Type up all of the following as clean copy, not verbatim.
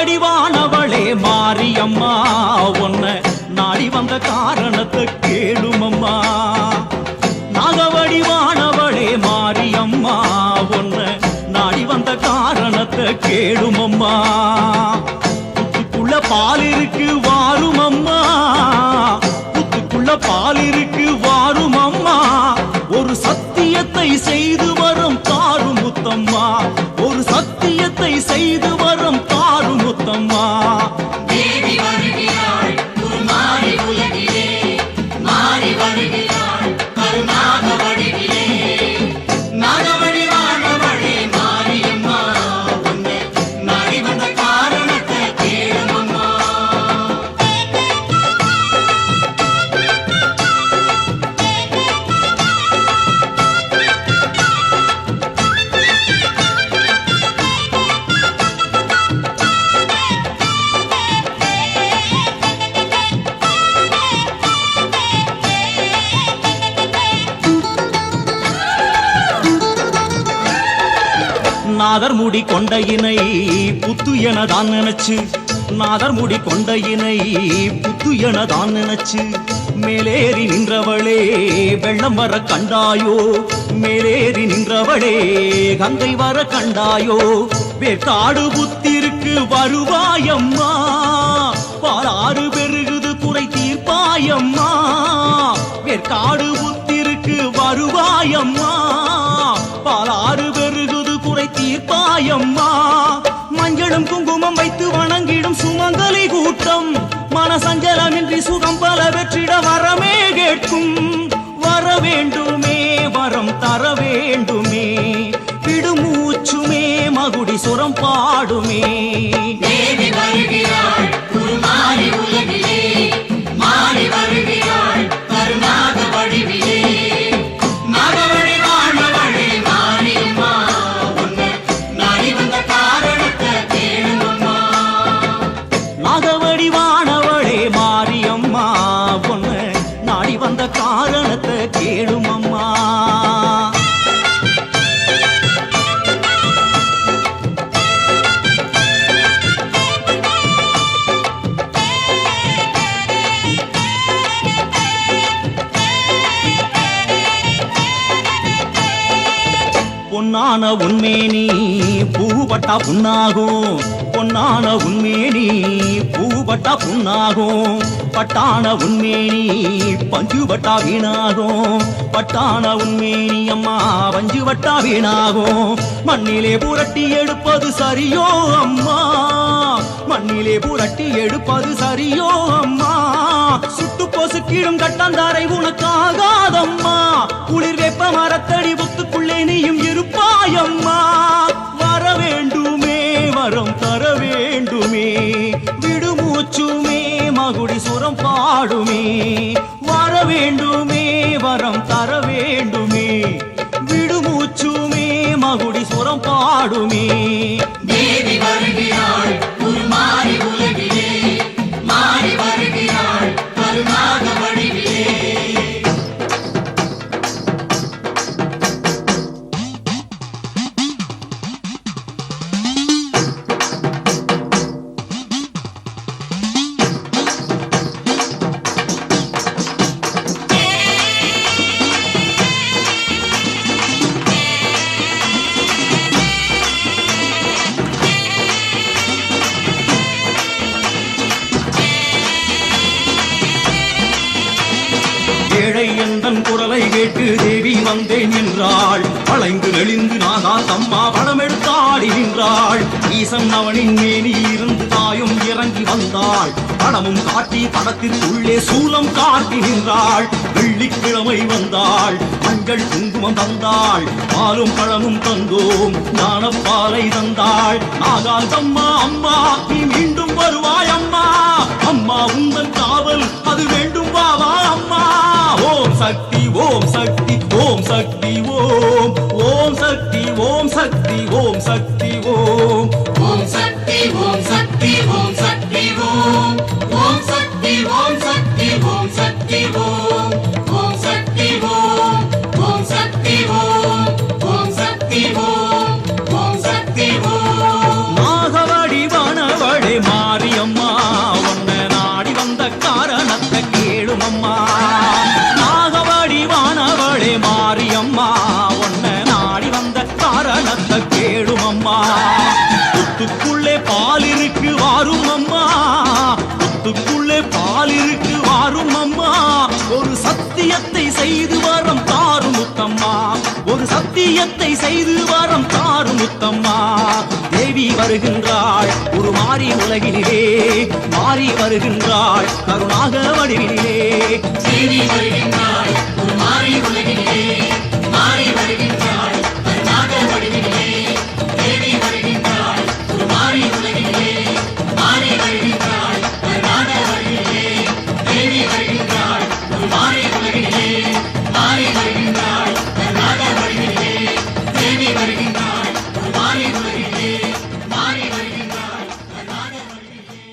நாகவடிவானவளே மாரியம்மா உன்ன நாடி வந்த காரணத்தை கேளுமம்மா. நாகவடிவானவளே மாரியம்மா உன்ன நாடி வந்த காரணத்தை கேளுமம்மா. புத்துக்குள்ள பால் இருக்கு வாருமம்மா, புத்துக்குள்ள பால் இருக்கு வாருமம்மா. ஒரு சத்தியத்தை செய்து வரும் தாருமுத்தம்மா, ஒரு சத்தியத்தை செய்து வரும் தாருமுத்தம்மா. தேவி வருகிறாள் மாறி உலகிலே, மாறி வருகிறாள் கருணாக வடிவிலே. நாகவடிவானவளே மாரியம்மா உன்னை நாடி வந்த காரணத்தை கேளுமம்மா. நாதர் முடி கொண்டையினை புத்து எனதான் நினைச்சு, நாதர் முடி கொண்டையினை புத்து எனதான் நினைச்சு மேலேறி நின்றவளே வெள்ளம் வர கண்டாயோ, மேலேறி நின்றவளே கங்கை வர கண்டாயோ. வேற்காடு புத்திருக்கு வருவாயம்மா, பாலாறு பெருகுது குறை தீர்ப்பாயம்மா. வேற்காடு புத்திருக்கு வருவாயம்மா, பாலாறு பெருகுது குறை தீர்ப்பாயம்மா. மஞ்சளும் குங்குமம் வைத்து வணங்கிடும் சுமங்கலி கூட்டம் மனசஞ்சலமின்றி சுகம் பல வெற்றிட வரமே கேட்கும். வர வேண்டுமே வரம் தர வேண்டுமே, விடுமூச்சுமே மகுடி சுரம் பாடுமே. தேவி வருகிறாள் மாறி உலகிலே, மாறி வருகிறாள் கருணாக வடிவிலே. நாகவடிவானவளே மாரியம்மா உன்னை நாடி வந்த காரணத்தை கேளுமம்மா. நாகவடிவானவளே மாரியம்மா உன்ன நாடி வந்த காரணத்தை கேளுமம்மா. பொன்னான உன்மேனி பூபட்டா புண்ணாகும், பொன்னான உன்மேனி பூபட்டா புண்ணாகும். பட்டான உன்மேனி பஞ்சுபட்டா வீணாகும், பட்டான உன்மேனி அம்மா பஞ்சுபட்டா வீணாகும். மண்ணிலே புரட்டி எடுப்பது சரியோ அம்மா, மண்ணிலே புரட்டி எடுப்பது சரியோ அம்மா. சுட்டு பொசுக்கிடும் கட்டாந்தாரை உனக்காகாதம்மா, குளிர் வெப்ப மரத்தடி புத்துக்குள்ளே நீயும் இருப்பாயம்மா. வர வேண்டுமே வரம் தர வேண்டுமே, விடுமூச்சுமே மகுடி சுரம் பாடுமே. வர வேண்டுமே வரம் தர வேண்டுமே, விடுமூச்சுமே மகுடி சுரம் பாடுமே. தேவி வருகிறாள் மாறி உலகிலே, மாறி வருகிறாள் கருணாக வடிவிலே. ஏழை எந்தன் குரலை கேட்டு தேவி வந்தேன் என்றாள். வளைந்து நெளிந்து நாகா தம்மா படம் எடுத்தாடி நின்றாள். ஈசன் அவனின் மேனி இருந்து தாயும் இறங்கி வந்தாள். படமும் காட்டி படத்திற்குள்ளே சூலம் காட்டி நின்றாள். வெள்ளிக்கிழமை வந்தாள், மஞ்சள் குங்குமம் தந்தாள். பாலும் பழமும் தந்தோம், ஞானப்பாலை தந்தாள். நாகால் தம்மா அம்மா நீ மீண்டும் வருவாய் அம்மா, அம்மா உந்தன் காவல் அது வேண்டும் வாவா அம்மா. ஓம் சக்தி ஓம் சக்தி ஓம் சக்தி ஓம், ஓம் சக்தி ஓம் சக்தி ஓம் சக்தி ஓம். ஓம் சக்தி ஓம் சக்தி ஓம் சக்தி ஓம், ஓம் சக்தி ஓம் சக்தி ஓம் சக்தி ஓம். ஓம் சக்தி ஓம், ஓம் சக்தி ஓம், ஓம் சக்தி ஓம், ஓம் சக்தி ஓம். நாகவடிவானவளே வையத்தை செய்து வரம் தாரும் முத்தம்மா. தேவி வருகின்றாள் உருமாறி உலகினிலே, மாறி வருகின்றாள் கருணாக வடிவினிலே. தேவி வருகின்றாள் உருமாறி உலகினிலே, மாறி வருகின்றாள் கருணாக வடிவினிலே. தேவி வருகின்றாள் உருமாறி உலகினிலே, மாறி வருகின்றாள் கருணாக வடிவினிலே. தேவி வருகின்றாள் உருமாறி உலகினிலே, மாறி வருகின்றாள் கருணாக வடிவினிலே. தேவி வருகின்றாள் உருமாறி உலகினிலே, மாறி வருகின்றாள் கருணாக வடிவினிலே.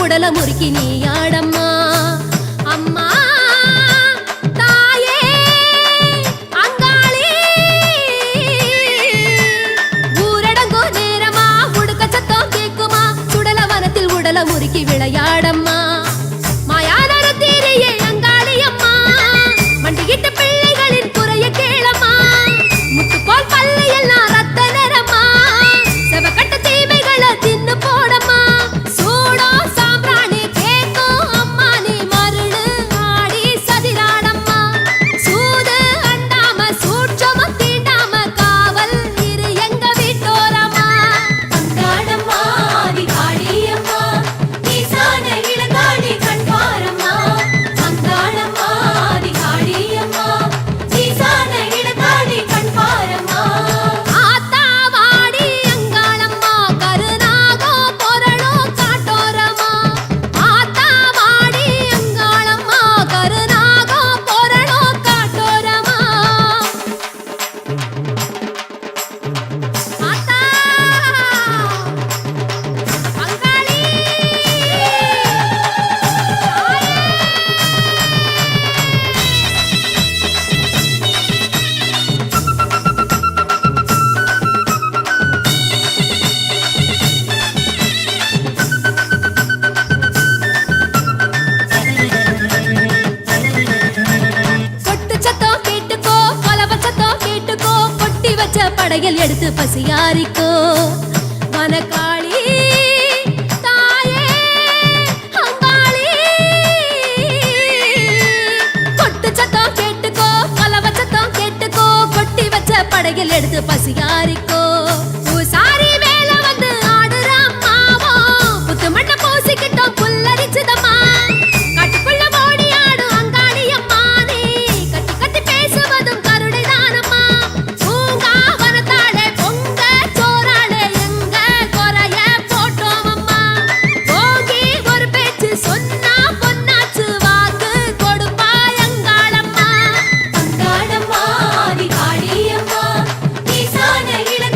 உடல முறுக்கி நீ ஆடம்மா அம்மா தாயே அங்காளி. ஊரடங்கோ நேரமா உடுக்க சத்தம் கேக்குமா, சுடல வனத்தில் உடல முறுக்கி விளையாடம்மா. மாயானர தீரையே அங்காளி அம்மா, மண்டிகிட்ட பிள்ளைகளின் குறைய கேளம்மா. முத்துப்போல் பல்லு எல்லாம் ரத்த நிறமா, செவக்கட்ட தீமைகளை தின்னு போடம்மா. படையல் எடுத்து பசியாரிக்கோ வனக்காளி தாயே அங்காளி. கொட்டு சத்தம் கேட்டுக்கோ, பலவ சத்தம் கேட்டுக்கோ, கொட்டி வச்ச படையல் எடுத்து பசியாரிக்கோ. சாரி மேல வந்து ஆடுற அம்மாவோ, புத்து மண்ண பூசிக்கிட்டோம் புல்லரிச்சுதம்மா. காட்டுக்குள்ள ஓடி ஆடும் அங்காளி அம்மா, நீ கத்தி கத்தி பேசுவதும் கருடை தானம்மா. இள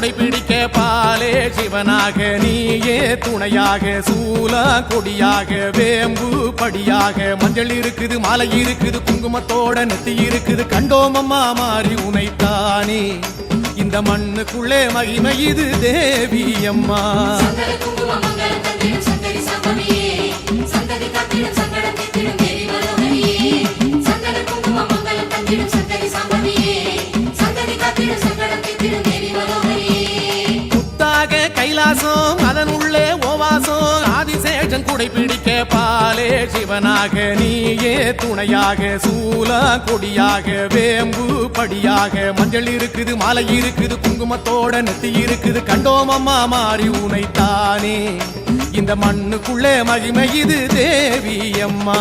குடைபிடிக்க பாலே சிவனாக நீயே துணையாக சூல கொடியாக வேம்பு படியாக மஞ்சள் இருக்குது மாலை இருக்குது குங்குமத்தோட நெத்தி இருக்குது கண்டோம் அம்மா மாறி உனைத்தானே இந்த மண்ணுக்குள்ளே மகிமை இது தேவி அம்மா சங்கர குங்கும மங்களம் தந்திடும் சங்கரி சாம்பவியே சந்ததி காத்திடும் சங்கடம் தீர்த்திடும் தேவி மனோகரியே சங்கர குங்கும மங்களம் தந்திடும் சங்கரி சாம்பவியே சந்ததி காத்திடும் சங்கடம் தீர்த்திடும் தேவி மனோகரியே முத்தாக கைலாசம் அதன் உள்ளே ஓவாசம் ஆதிசேஷன் குடைபிடிக்க பாலே சிவனாக நீயே துணையாக சூல கொடியாக வேம்பு படியாக மஞ்சள் இருக்குது மாலை இருக்குது குங்குமத்தோட நெத்தி இருக்குது கண்டோம் அம்மா மாறி உனைத்தானே இந்த மண்ணுக்குள்ளே மகிமை இது தேவி அம்மா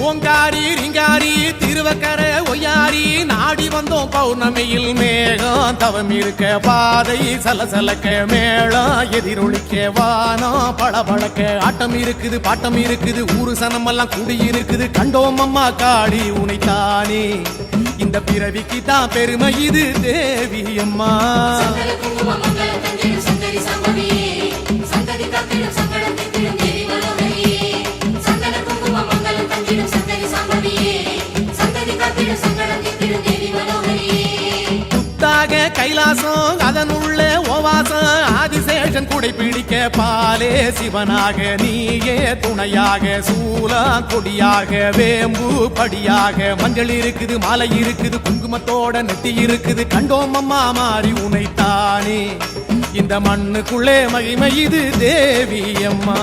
ஓங்காரி ரிங்காரி திருவக்கரை ஒய்யாரி நாடி வந்தோம் பௌர்ணமியில் மேகம் தவம் இருக்க பாதை சலசலக்க மேளம் எதிரொலிக்க வானம் பளபளக்க ஆட்டம் இருக்குது பாட்டம் இருக்குது ஊரு சனமெல்லாம் கூடி இருக்குது கண்டோம் அம்மா காளி உனைத்தானே இந்த பிறவிக்கு தான் பெருமை இது தேவி அம்மா சங்கர குங்கும மங்களம் தந்திடும் சங்கரி சாம்பவியே சந்ததி காத்திடும் சங்கடம் தீர்த்திடும் தேவி மனோகரியே சங்கர குங்கும மங்களம் தந்திடும் சங்கரி சாம்பவியே சந்ததி காத்திடும் சங்கடம் தீர்த்திடும் தேவி மனோகரியே முத்தாக கைலாசம் அதன் உள்ளே ஓவாசம் ஆதிசேஷன் குடைபிடிக்க பாலே சிவனாக நீயே துணையாக சூல கொடியாக வேம்பு படியாக மஞ்சள் இருக்குது மாலை இருக்குது குங்குமத்தோட நெத்தி இருக்குது கண்டோம் அம்மா மாறி உனைத்தானே இந்த மண்ணுக்குள்ளே மகிமை இது தேவி அம்மா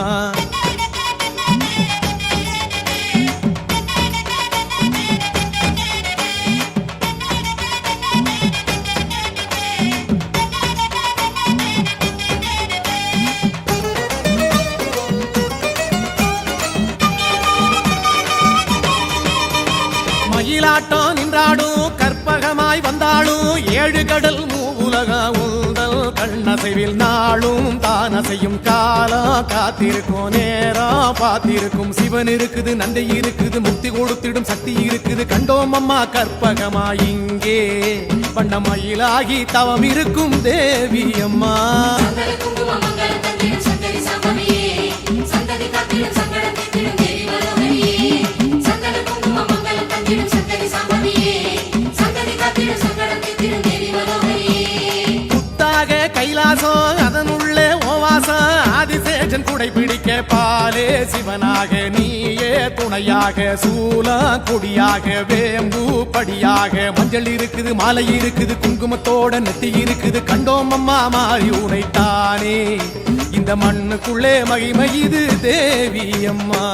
மயிலாட்டம் நின்றாடும் கற்பகமாய் வந்தாலும் ஏழு கடல் மூவுலக உந்தல் கண்ணசைவில் நாளும் தானசையும் காலம் காத்திருக்கும் நேரம் பார்த்திருக்கும் சிவன் இருக்குது நந்தை இருக்குது முக்தி கொடுத்திடும் சக்தி இருக்குது கண்டோம் அம்மா கற்பகமாய் இங்கே வண்ண மயிலாகி தவம் இருக்கும் தேவி அம்மா சங்கர குங்கும மங்களம் தந்திடும் சங்கரி சாம்பவியே சந்ததி காத்திடும் சங்கடம் தீர்த்திடும் தேவி மனோகரியே சங்கர குங்கும மங்களம் தந்திடும் சங்கரி சாம்பவியே சந்ததி காத்திடும் சங்கடம் தீர்த்திடும் தேவி மனோகரியே முத்தாக கைலாசம் அதன் உள்ளே ஓவாசம் ஆதிசேஷன் குடைபிடிக்க பாலே சிவனாக நீயே துணையாக சூல கொடியாக வேம்பு படியாக மஞ்சள் இருக்குது மாலை இருக்குது குங்குமத்தோட நெத்தி இருக்குது கண்டோம் அம்மா மாறி உனைத்தானே இந்த மண்ணுக்குள்ளே மகிமை இது தேவி அம்மா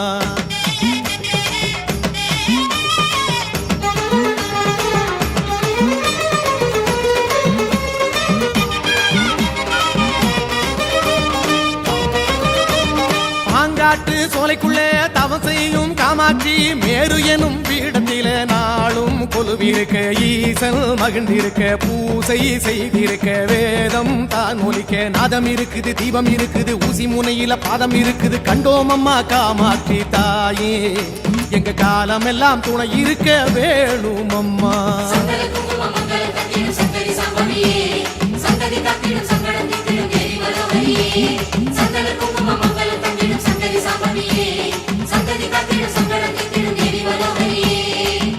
பாங்காட்டு சோலைக்குள்ளே தவம் செய்யும் காமாட்சி மேரு எனும் பீடத்திலே நாளும் கொலுவிருக்க ஈசல் மகிழ்ந்திருக்க பூசை செய்திருக்க வேதம் தான் ஒலிக்க நாதம் இருக்குது தீபம் இருக்குது ஊசி முனையில பாதம் இருக்குது கண்டோம் அம்மா காமாட்சி தாயே எங்க காலம் எல்லாம் துணை இருக்க வேணும் அம்மா சங்கர குங்கும மங்களம் தந்திடும் சங்கரி சாம்பவியே சந்ததி காத்திடும் சங்கடம் தீர்த்திடும் தேவி மனோகரியே சங்கர குங்கும மங்களம் தந்திடும் சங்கரி சாம்பவியே சந்ததி காத்திடும் சங்கடம் தீர்த்திடும் தேவி மனோகரியே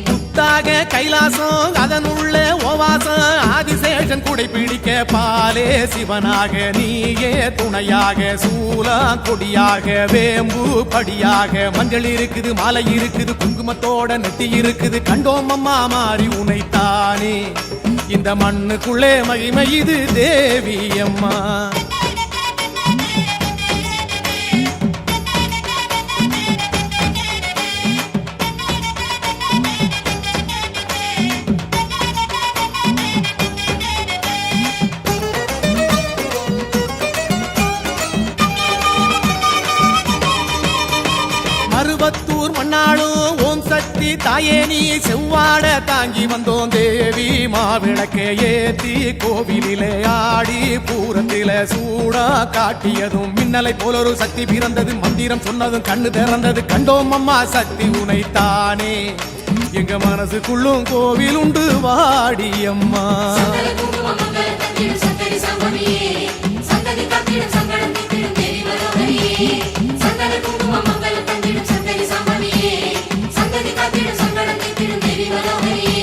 முத்தாக கைலாசம் அதன் உள்ளே ஓவாசம் ஆதிசேஷன் குடைபிடிக்க பாலே சிவனாக நீயே துணையாக சூல கொடியாக வேம்பு படியாக மஞ்சள் இருக்குது மாலை இருக்குது குங்குமத்தோட நெத்தி இருக்குது கண்டோம் அம்மா மாறி உனைத்தானே இந்த மண்ணுக்குள்ளே மகிமை இது தேவி அம்மா அம்பத்தூர் மண்ணாளும் ஓம் சக்தி தாயே நீ செவ்வாட தாங்கி வந்தோம் தேவி மாவிளக்கே ஏத்தி கோவிலிலே ஆடி பூரத்தில சூடா காட்டியதும் மின்னலை போல ஒரு சக்தி பிறந்தது மந்திரம் சொன்னதும் கண்ணு திறந்தது கண்டோம் அம்மா சக்தி உனைத்தானே எங்க மனசுக்குள்ளும் கோவில் உண்டு வாடி அம்மா சந்தன குங்கும மங்கள தந்திடும் சங்கரி சாம்பவியே சந்ததி காத்திடும் சங்கடம் தீர்த்திடும் தேவி மனோகரியே சந்தன குங்கும மங்கள தந்திடும் சங்கரி சாம்பவியே சந்ததி காத்திடும் சங்கடம் தீர்த்திடும் தேவி மனோகரியே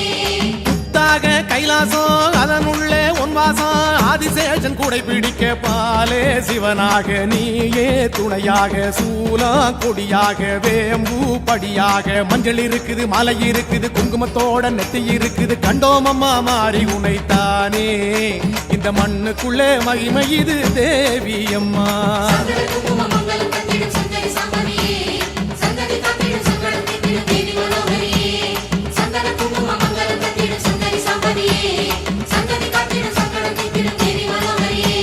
புத்தாக கைலாசம் அதனுள்ளே ஒன்வாசம் ஆதிசேஷன் கூடை பிடிக்க பாலே சிவனாக நீயே துணையாக சூலம் கொடியாக வேம்பு படியாக மஞ்சள் இருக்குது மலை இருக்குது குங்குமத்தோட நெத்தி இருக்குது கண்டோம் அம்மா மாறி உனைத்தானே இந்த மண்ணுக்குள்ளே மகிமை இது தேவி அம்மா சந்தன குங்கும மங்கள தந்திடும் சங்கரி சாம்பவியே சந்ததி காத்திடும் சங்கடம் தீர்த்திடும் தேவி மனோகரியே சந்தன குங்கும மங்கள தந்திடும் சங்கரி சாம்பவியே சந்ததி காத்திடும் சங்கடம் தீர்த்திடும் தேவி மனோகரியே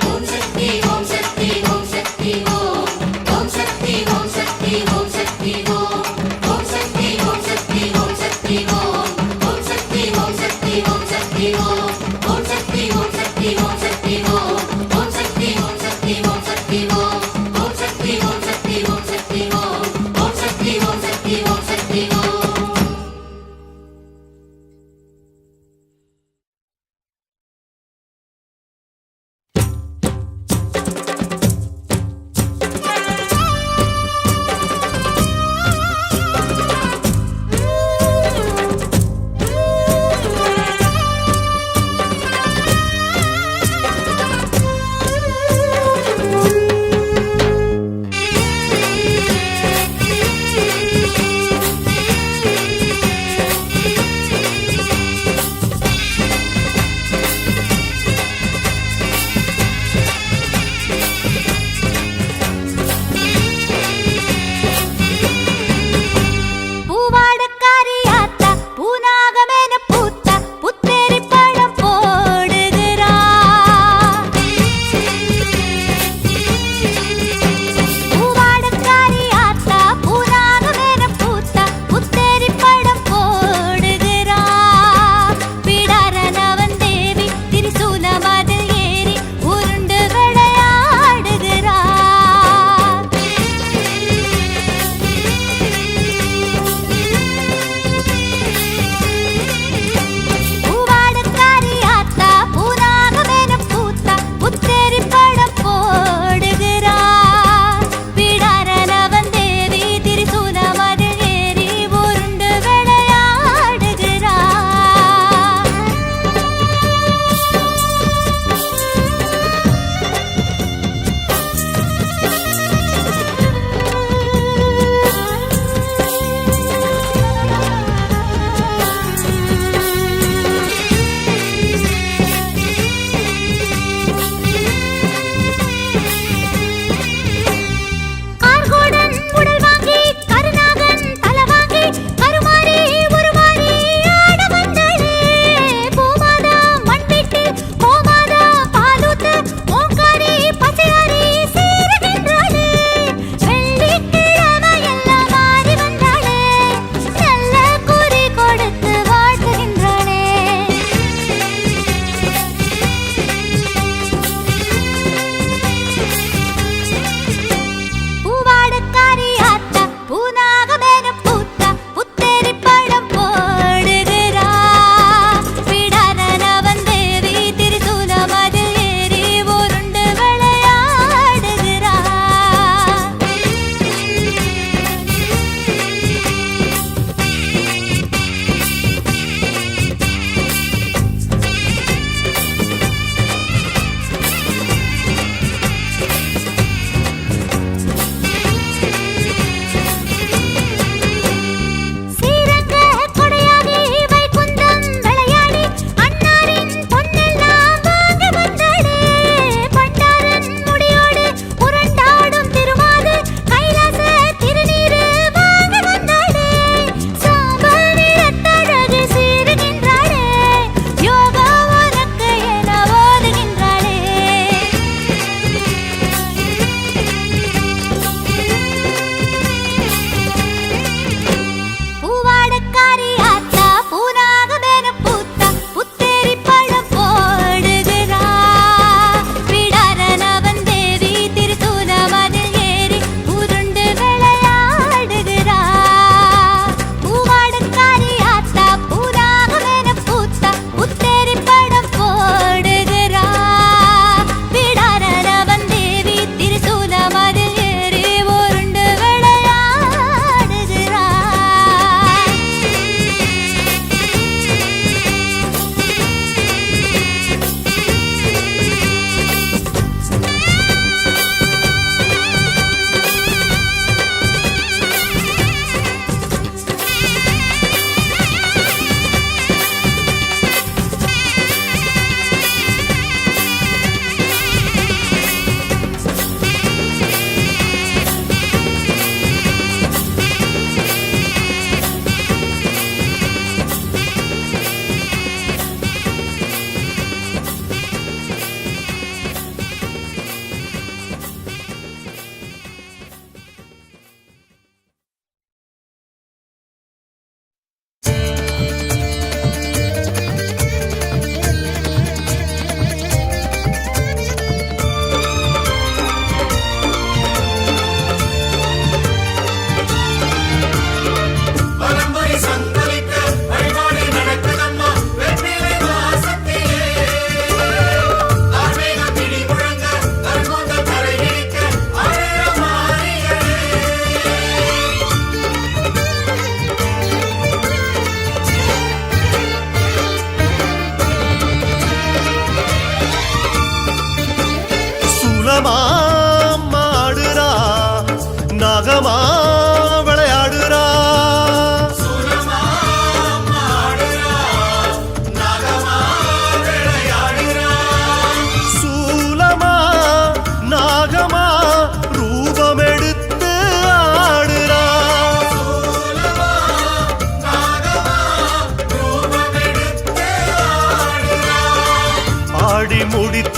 ஓம் சக்தி ஓம் சக்தி ஓம் சக்தி ஓம் ஓம் சக்தி ஓம் சக்தி ஓம் சக்தி ஓம் ஓம் சக்தி ஓம் சக்தி ஓம் சக்தி ஓம் ஓம் சக்தி ஓம் சக்தி ஓம் சக்தி ஓம் ஓம் சக்தி ஓம் சக்தி ஓம் சக்தி ஓம் ஓம் சக்தி ஓம் சக்தி ஓம் சக்தி ஓம்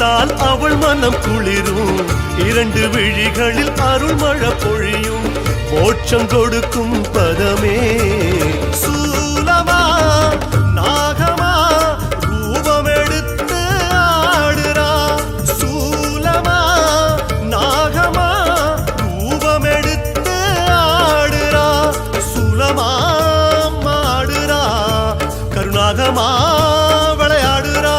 கண்டால் அவள் மனம் குளிரும், இரண்டு விழிகளில் அருள்மழை பொழியும், மோட்சம் கொடுக்கும் பதமே. சூலமா நாகமா ரூபம் எடுத்து ஆடுறா, சூலமா நாகமா ரூபம் எடுத்து ஆடுறா, சூலமா ஆடுறா கருணாகமா விளையாடுறா.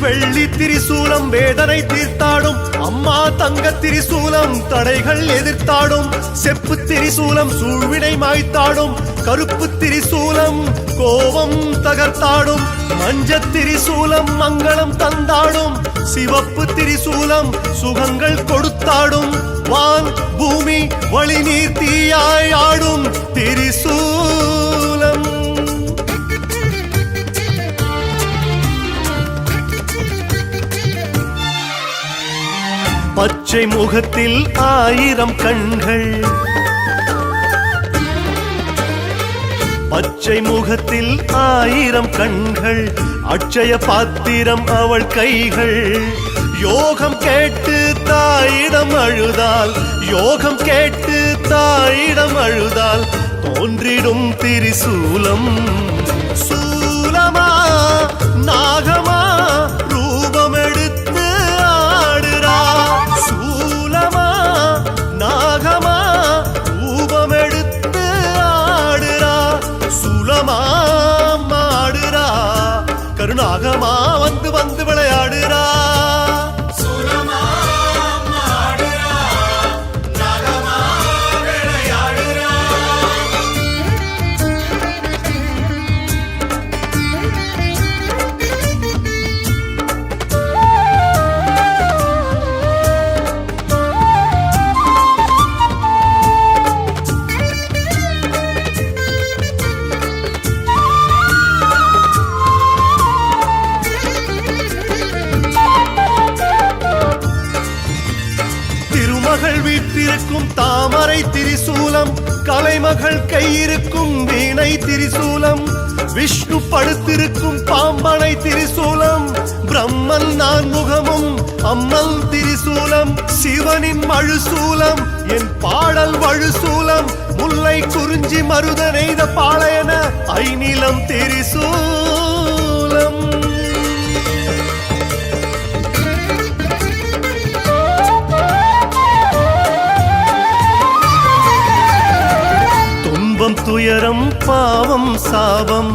வெள்ளி திரிசூலம் வேதனை தீர்த்தாடும், அம்மா தங்க திரிசூலம் தடைகள் எதிர்த்தாடும், செப்பு திரிசூலம் சூழ்வினை மாய்த்தாடும், கருப்பு திரிசூலம் கோபம் தகர்த்தாடும், மஞ்ச திரிசூலம் மங்களம் தந்தாடும், சிவப்பு திரிசூலம் சுகங்கள் கொடுத்தாடும், வான் பூமி வழி நீர் தீயாய் ஆடும் திரிசூலம். பச்சை முகத்தில் 1000 கண்கள், பச்சை முகத்தில் 1000 கண்கள், அட்சய பாத்திரம் அவள் கைகள், யோகம் கேட்டு தாயிடம் அழுதால், யோகம் கேட்டு தாயிடம் அழுதால் தோன்றிடும் திரிசூலம். சூலமா நாகமா ரூபம் எடுத்து ஆடுறா, சூலமா நாகமா ரூபம் எடுத்து ஆடுறா, சூலமா ஆடுறா கருணாகமா வந்து வந்து விளையாடுறா. வீட்டிருக்கும் தாமரை திரிசூலம், கலைமகள் கையிருக்கும் வீணை திரிசூலம், விஷ்ணு படுத்திருக்கும் பாம்பனை திரிசூலம், பிரம்மன் நான் முகமும் அம்மல் திரிசூலம், சிவனின் மழுசூலம் என் பாடல் வழுசூலம், முல்லை குறிஞ்சி மருத நெய்த பாளையன ஐநிலம் திரிசூலம். துயரம் பாவம் சாபம்,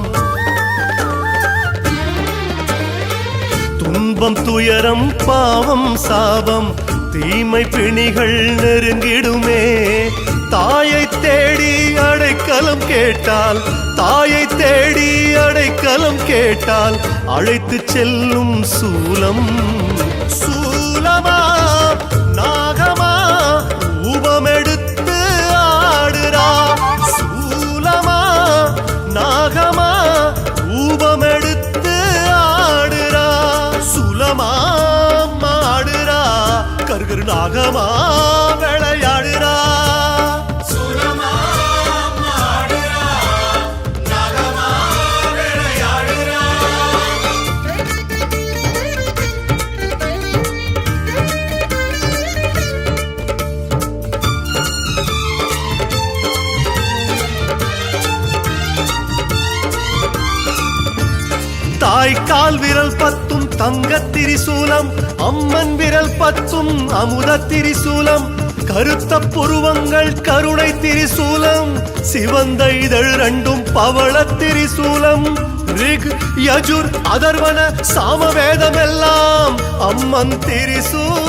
துன்பம் துயரம் பாவம் சாபம், தீமை பிணிகள் நெருங்கிடுமே, தாயை தேடி அடைக்கலம் கேட்டால், தாயை தேடி அடைக்கலம் கேட்டால் அழைத்து செல்லும் சூலம். சூலமா நாகமா ரூபம் எடுத்து ஆடுறா, சூலமா நாகமா ரூபம் எடுத்து ஆடுறா, சுலமா ஆடுறா கருகரு நாகமா விளையாடுறா. தாய்க்கால் விரல் 10 தங்க திரிசூலம், அம்மன் விரல் 10 அமுத திரிசூலம், கருத்த புருவங்கள் கருணை திரிசூலம், சிவந்த இதழ் 2 பவள திரிசூலம், ரிக் யஜுர் அதர்வன சாமவேதம் எல்லாம் அம்மன் திரிசூலம்.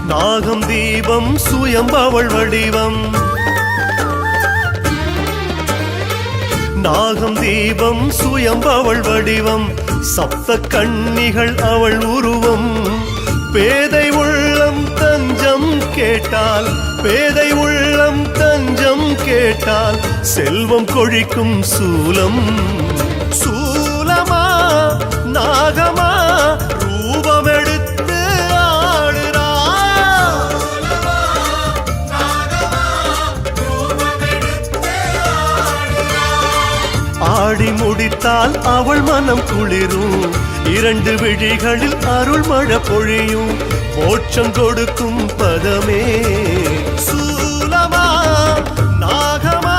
நாகம் தீபம் சுயம்பவள் வடிவம், நாகம் தீபம் சுயம்பவள் வடிவம், சப்த கன்னிகள் அவள் உருவம். பேதை உள்ளம் தஞ்சம் கேட்டால், பேதை உள்ளம் தஞ்சம் கேட்டால் செல்வம் கொழிக்கும் சூலம். சூலமா நாகமா ரூபமெடுத்து ஆடுறா. ஆடி முடித்தால் அவள் மனம் குளிரும். 2 விழிகளில் அருள் மழை பொழியும். மோட்சம் கொடுக்கும் பதமே. சூலமா நாகமா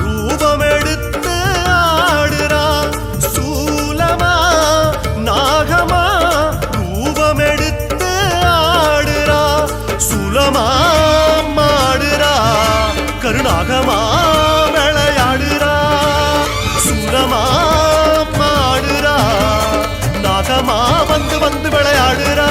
ரூபமெடுத்து ஆடுறா. சூலமா நாகமா ரூபமெடுத்து ஆடுறா. சுலமா மாடுறா கருணாகமா விளையாடுறா. சுலமா மாடுறா நாகமா வந்து வந்து விளையாடுறா.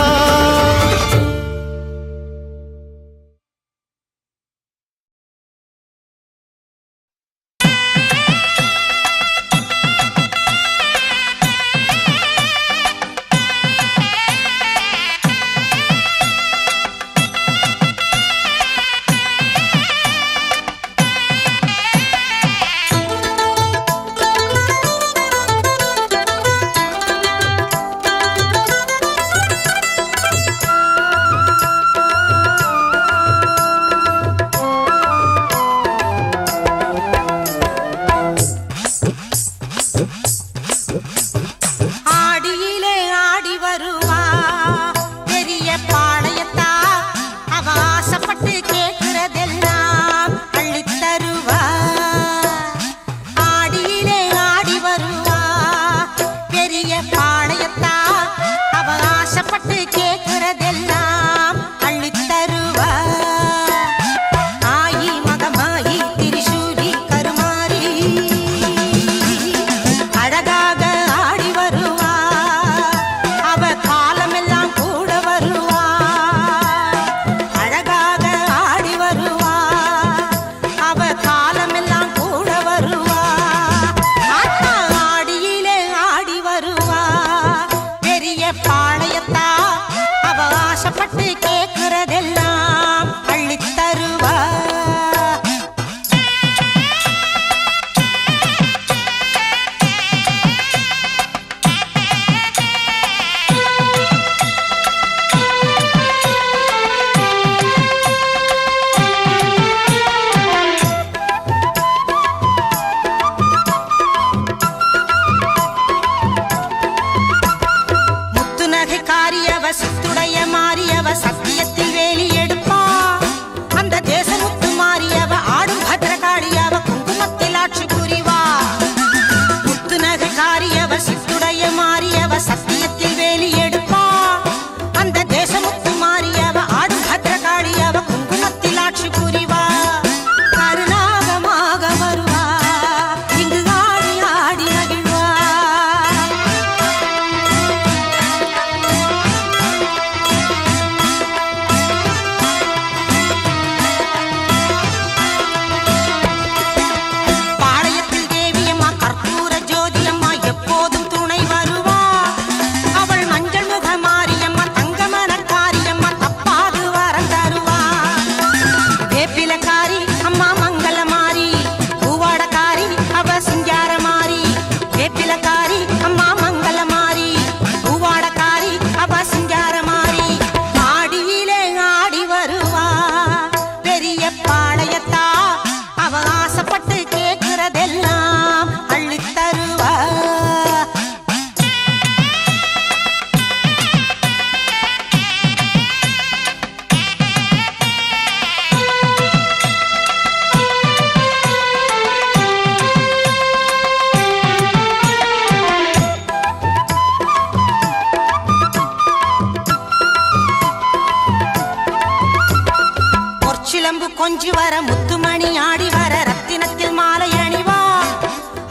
சிலம்பு கொஞ்சி வர முத்துமணி ஆடி வர ரத்தினத்தில் மாலை அணிவா.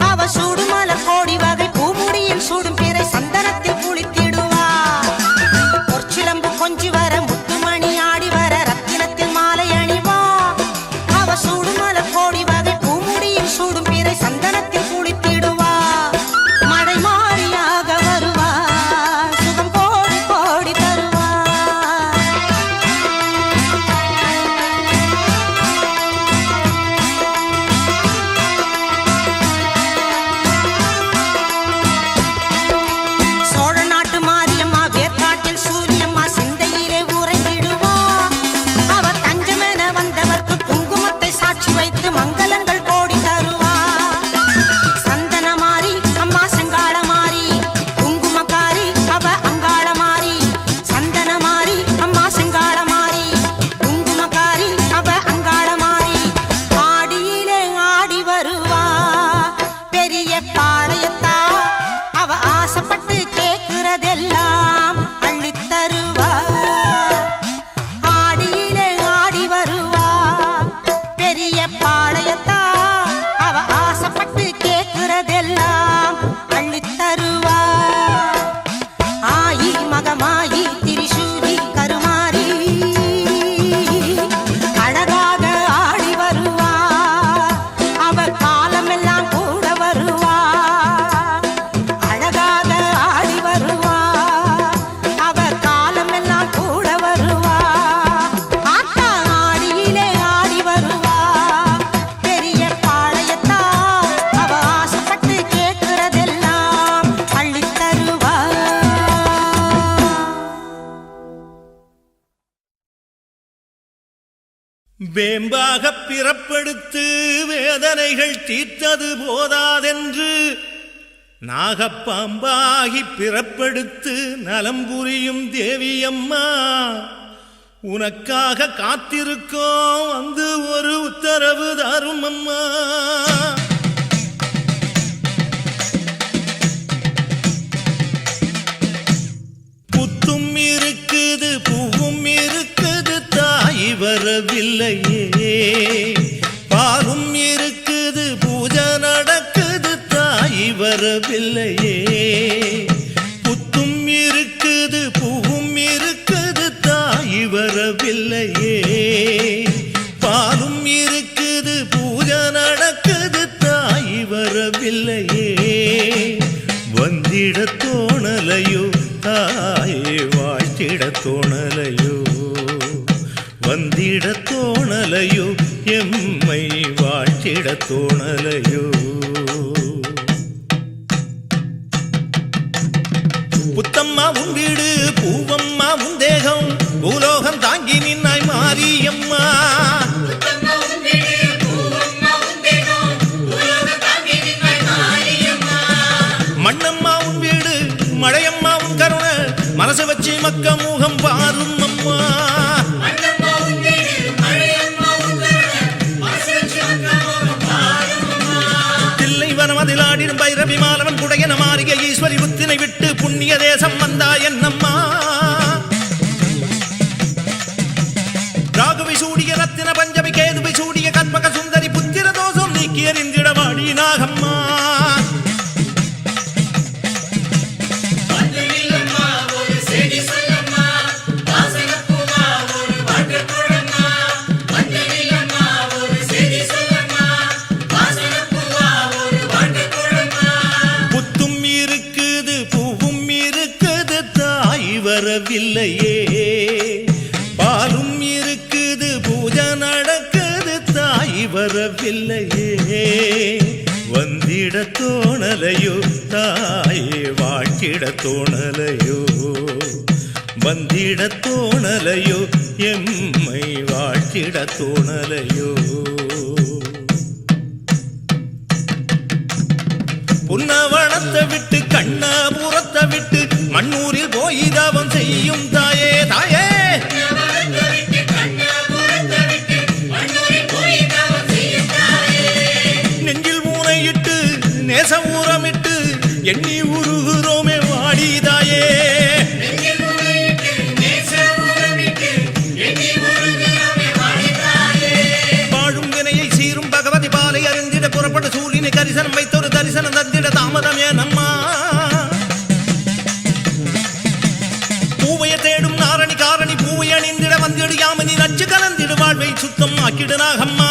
அவ சூடுமல கோடி வகை பூமுடியில் சூடும் பிறை சந்தனத்தில் குளித்திடுவா. பொற்சிலம்பு கொஞ்சி வர முத்துமணி ஆடி வர ரத்தினத்தில் மாலை அணிவா. அவ சூடுமல கோடி வகை பூமுடியில் சூடும் பிறை சந்தனத்தில் குளித்திடுவா. மழை மாறியாக வரும் வேம்பாக பிறப்பெடுத்து வேதனைகள் தீர்த்தது போதாதென்று நாகப்பாம்பாகி பிறப்பெடுத்து நலம் புரியும் தேவியம்மா உனக்காக காத்திருக்கோம் வந்து ஒரு உத்தரவு தரும் அம்மா. புத்தும் இருக்குது பூவும் இருக்குது தாய் வரவில்லையே பாலும் இருக்குது பூஜை நடக்குது தாய் வரவில்லையே புத்தும் இருக்குது பூவும் இருக்குது தாய் வரவில்லையே பாலும் இருக்குது பூஜை நடக்குது தாய் வரவில்லையே வந்திட தோணலையோ தாயே வாழ்த்திட தோணலையோ வந்திட தோணலையோ எம்மை வாழ்த்திட தோணலையோ புத்தம்மா உன் வீடு பூவம்மா உன் தேகம் பூலோகம் தாங்கி நின்னாய் மாரியம்மா மண்ணம்மா உன் வீடு மழையம்மா உன் கருணை மனசு வச்சு மக்க முகம் பாரும் அம்மா. தில்லை வனமதில் ஆடிடும் பைரவி மாலவன் குடையன மாறிய ஈஸ்வரி புத்தினை விட்டு புண்ணிய தேசம் வந்தா என்னம்மா. ராகுவை சூடிய ரத்தின பஞ்சமி கேதுவை சூடிய கற்பக சுந்தரி புத்திர தோஷம் நீக்கி எறிந்திட வாடி நாகம்மா. வரவில்லையே பாலும் இருக்குது பூஜை நடக்குது தாய் வரவில்லையே வந்திட தோணலையோ தாயே வாழ்த்திட தோணலையோ வந்திட தோணலையோ எம்மை வாழ்த்திட தோணலையோ புன்னவனத்தை விட்டு கண்ணபுரத்தை விட்டு மண்ணூரில் போய் தவம் செய்யும் தாயே தாயே நெஞ்சில் மூனையிட்டு நேச ஊரமிட்டு எண்ணி உருகுறோமே வாடி தாயே வாழும் வினையை சீரும் பகவதி பாலை அறிந்திட புறப்பட்ட சூழினை கரிசனம் வைத்தொரு தரிசனம் தந்திட தாமதம் ஏனம்மா. பூவைய தேடும் நாரணி காரணி பூவை அணிந்திட வந்திடு யாமினி நச்சு கலந்திடு வாழ்வை சுத்தம் ஆக்கிடு நாகம்மா.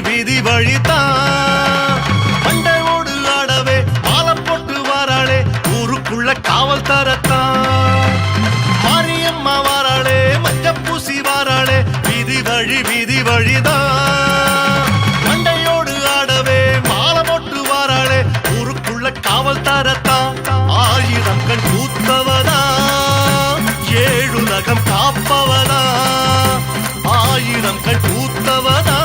வீதி வழிதான் மண்டை ஓடு ஆடவே மாலம் போட்டு வாராளே ஊருக்குள்ள காவல் தரத்தான் மாரியம்மா வாராளே மஞ்ச பூசி வாராளே வீதி வழிதான் மண்டையோடு ஆடவே மாலம் போட்டு வாராளே ஊருக்குள்ள காவல் தரத்தான் ஆயிரம் கண் கூத்தவதா ஏழுலகம் காப்பவதா ஆயிரம் கண் கூத்தவதா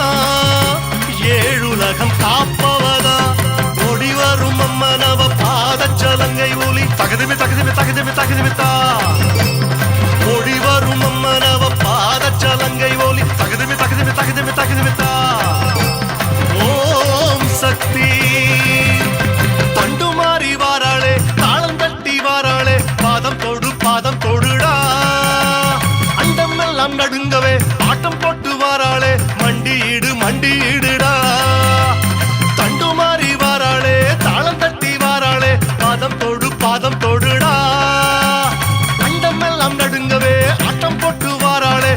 ஏழுலகம் காப்பவதா ஓடி வரும் அம்மனவ பாதச்சலங்கை ஒலி தகதிமி தகதிமி தகதிமி தகதிமித்தா ஓடி வரும் அம்மனவ பாத சலங்கை ஒலி தகுதுமி தகுதுமி தகுதுமி தகுதுமித்தா ஓம் சக்தி தண்டுமாறி வாராளே தாளம் தட்டி வாராளே பாதம் தொடுடா அண்டம் எல்லாம் நடுங்கவே ஆட்டம் போட்டு வாராளே மண்டியிடுடா தண்டுமாறி வாராளே தாளம் தட்டி வாராளே பாதம் தொடுடா அண்டம் எல்லாம் நடுங்கவே ஆட்டம் போட்டு வாராளே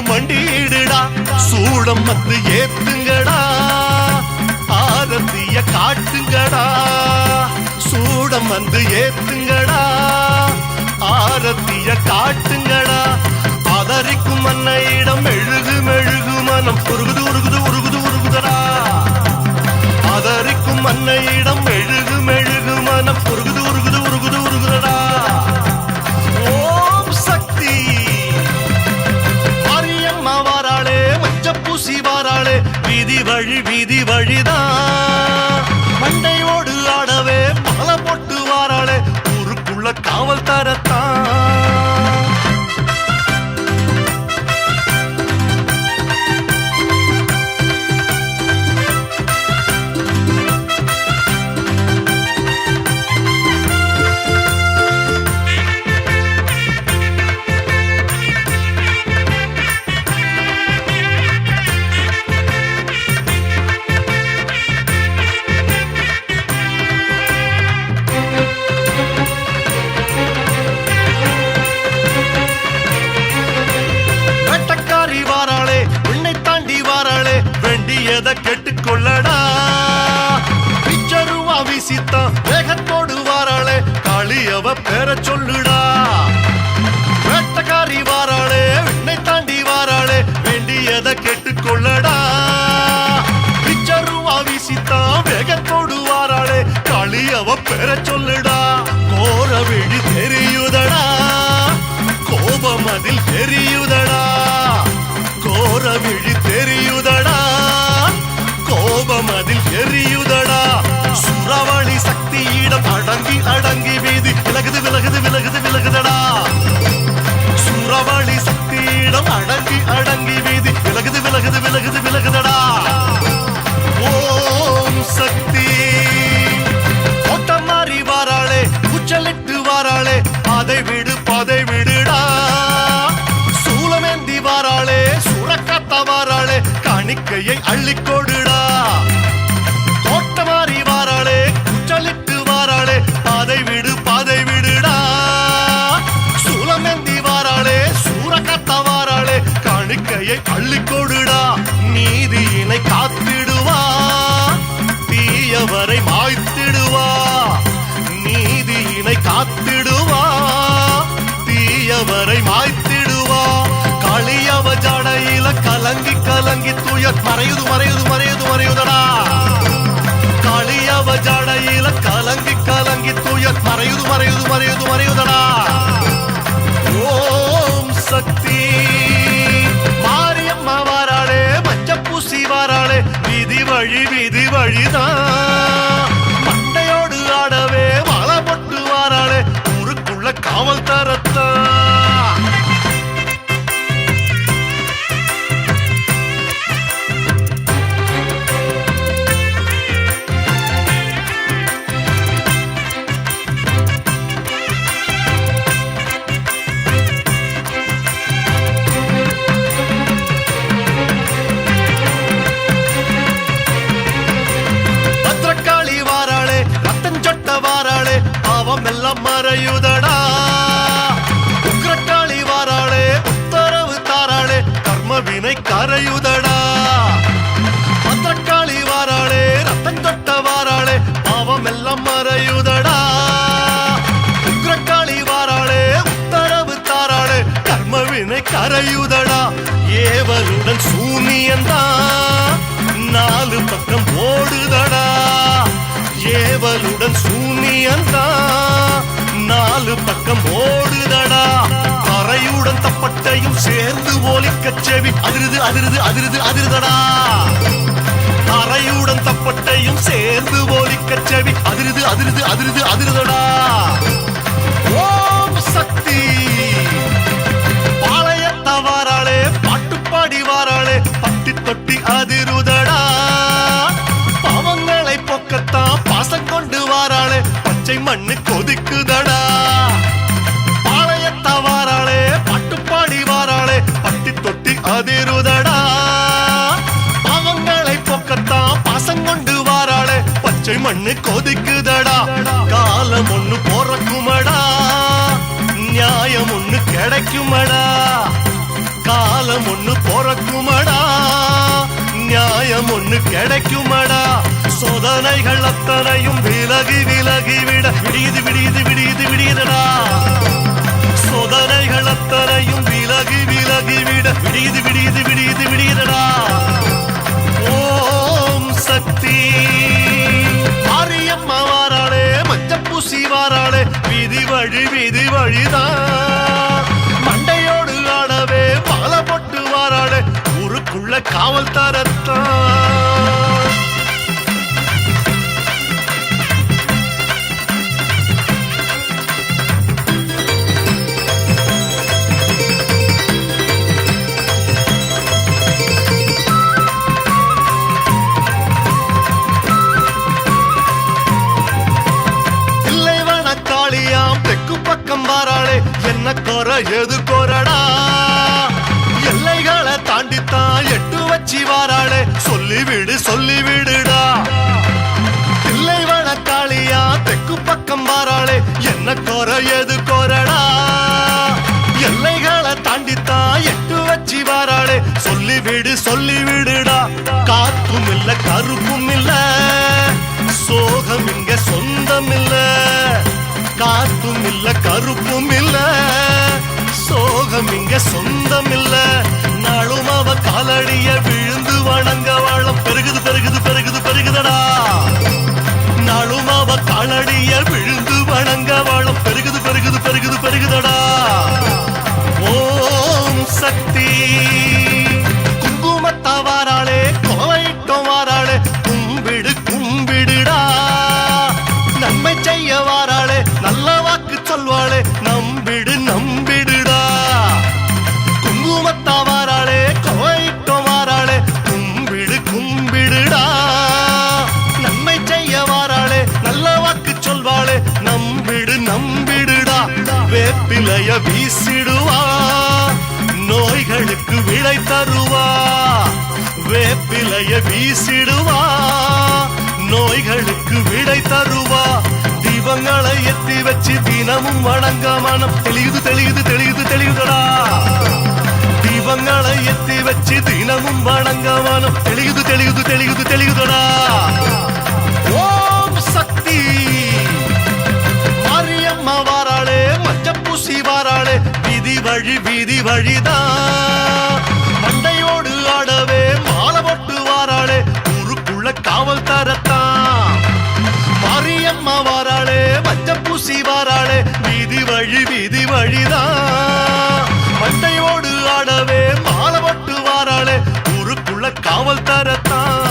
மண்டியிடுடா சூடம் வந்து ஏத்துங்கடா ஆரத்திய காட்டுங்கடா சூடம் வந்து ஏத்துங்கடா ஆரத்திய காட்டுங்கடா ஆதரிக்கும் அன்னையிடம் மெழுகு மனம் உருகுதடா ஆதரிக்கும் அன்னையிடம் மெழுகு மனம் உருகுதடா ஓம் சக்தி மாரியம்மா வாராளே மஞ்ச பூசி வாராளே வீதி வழிதான் மண்டையோடு ஆடவே மாலை போட்டு வாராளே ஊருக்குள்ள காவல் தரத்தான் கேட்டுக்கொள்ளடா பிச்சருவா வீசித்தான் வேகத்தோடு வாராளே காளியவ பேர சொல்லுடா வேட்டக்காரி வாராளே விண்ணை தாண்டி வாராளே வேண்டியதை கேட்டுக்கொள்ளடா பிச்சருவா வீசித்தான் வேகத்தோடு வாராளே காளியவ பேர சொல்லுடா கோர விழி தெரியுதடா கோபம் அதில் தெரியுதடா கோர விழி தெரியுதடா கோபம் அதில் எரியுதடா சுரவழி சக்தியிடம் அடங்கி வீதி விலகுதடா சுரவழி சக்தியிடம் அடங்கி வீதி விலகுதடா ஓம் சக்தி ஓட்டம் மாறி வாராளே குச்சலிட்டு வாராளே அதை விடுடா சூலமேந்தி வாராளே சூழக்காத்த வாராளே காணிக்கையை அள்ளிக்கொடுடா கோட்டமாறி வாராளே குச்சலிட்டு வாராளே பாதை விடுடா சூலமேந்தி வாராளே சூரக்காத்த வாராளே காணிக்கையை அள்ளிக்கொடுடா நீதியினை காத்திடுவா தீயவரை மாய்த்திடுவா நீதியினை காத்திடுவா தீயவரை மாய்த்திடுவா காளியவ ஜடையில கலங்கி துயர் மறையுதடா காளியவ ஜடையில கலங்கி துயர் மறையுதடா ஓம் சக்தி மாரியம்மா வாராளே மஞ்ச பூசி வாராளே வீதி வழிதான் மண்டையோடு ஆடவே மாலை போட்டு வாராளே ஊருக்குள்ள காவல் தரத்தா வாராளே பாவம் எல்லாம் மறையுதடா உக்ரக்காளி வாராளே உத்தரவு தாராளே கர்ம வினை கரையுதடா பத்திரக்காளி வாராளே ரத்தம் தொட்ட வாராளே பாவம் எல்லாம் மறையுதடா உக்ரக்காளி வாராளே உத்தரவு தாராளே கர்ம வினை கரையுதடா ஏவலுடன் சூனியந்தான் நாலு பக்கம் ஓடுதடா ஏவலுடன் சூனியந்தான் நாலு பக்கம் ஓடுதடா அறையுடன் தப்பட்டையும் சேர்ந்து ஒலிக்கச் செவி அதிருதடா அறையுடன் தப்பட்டையும் சேர்ந்து ஒலிக்கச் செவி அதிருதடா ஓம் சக்தி பாளையத்த வாராளே பச்சை மண்ணு கொதிக்குதடா பாளையத்தா வாராளே பாட்டுப்பாடி வாராளே பட்டி தொட்டி அதிருதடா பாவங்களை போக்கத்தான் பாசங்கொண்டு வாராளே பச்சை மண்ணு கொதிக்குதடா காலம் ஒண்ணு போறக்குமடா நியாயம் ஒண்ணு கிடைக்குமடா காலம் ஒண்ணு போறக்குமடா நியாயம் ஒண்ணு கிடைக்குமடா சோதனைகள் அத்தனையும் விலகி விலகி விட விடியுது விடியுது விடியுது விடியுதடா சோதனைகள் அத்தனையும் விலகி விலகி விட விடியுது விடியுது விடியுது விடியுதடா ஓம் சக்தி மாரியம்மா வாராளே மஞ்சப்பூசி வாராளே வீதி வழிதான் மண்டையோடு ஆடவே மாலை போட்டு வாராளே ஊருக்குள்ள காவல் தரத்தான் வாராளே என்ன கோர எது கோரடா எல்லைகளை தாண்டித்தான் எட்டு வச்சி வாராளே சொல்லிவிடுடா இல்லை வனக்காளியா தெற்கு பக்கம் வாராளே என்ன கோர எது கோரடா எல்லைகளை தாண்டித்தான் எட்டு வச்சி வாராளே சொல்லிவிடுடா காத்தும் இல்ல கருப்பும் இல்ல சோகம் இங்க சொந்தம் இல்ல காத்தும் இல்ல கருப்பும் இல்ல சோகம் இங்க சொந்தம் இல்ல நாளும் அவ காலடிய விழுந்து வணங்க வாழம் பெருகுதடா நாளும் அவ காலடிய விழுந்து வணங்க வாழம் பெருகுதடா ஓம் சக்தி குங்குமத்தா வாராளே கோவையிட்டம் வாராளே கும்பிடுடா நன்மை செய்ய வாராளே நல்ல வாக்கு சொல்வாளே நம்பிடுடா குங்குமத்தா வாராளே கோயிட்டம் வாராளே கும்பிடுடா நன்மை செய்ய வாராளே நல்ல வாக்கு சொல்வாளே நம்பிடுடா வேப்பிலைய வீசிடுவா நோய்களுக்கு விடை தருவா வேப்பிலைய வீசிடுவா நோய்களுக்கு விடை தருவா தீபங்களை எத்தி வச்சு தினமும் வணங்க மனம் தெளியுதுடா தீபங்களை எத்தி வச்சு தினமும் வணங்க மனம் தெளியுதுடா ஓம் சக்தி மாரியம்மா வாராளே மஞ்சப்பூசி வாராளே வீதி வழிதான் மண்டையோடு ஆடவே மாலை போட்டு வாராளே ஊருக்குள்ள காவல் தரத்தான் மாரியம்மா வாராளே மஞ்சப்பூசி வாராளே வீதி வழிதான் மண்டையோடு ஆடவே மாலை போட்டு வாராளே ஊருக்குள்ள காவல் தரத்தான்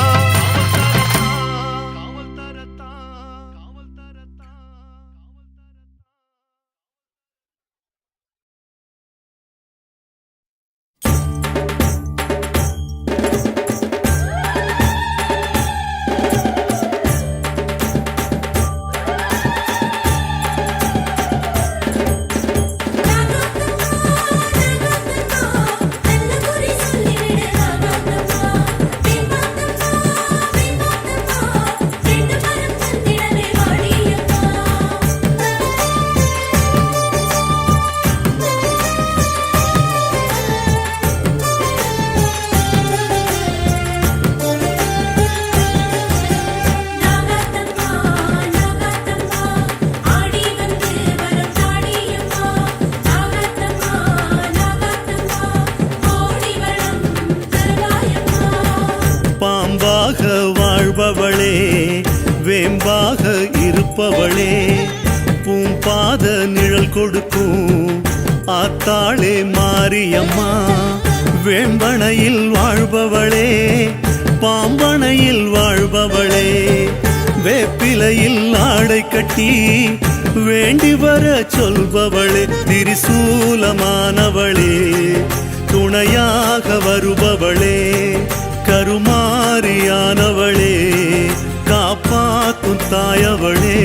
வாழ்பவளே வேம்பாக இருப்பவளே பூம்பாத நிழல் கொடுக்கும் ஆத்தாளே மாரியம்மா வேம்பனையில் வாழ்பவளே பாம்பனையில் வாழ்பவளே வேப்பிலையில் ஆடை கட்டி வேண்டி வர சொல்பவளே திரிசூலமானவளே துணையாக வருபவளே கருமாரியானவளே காப்பாத்தும் தாயவளே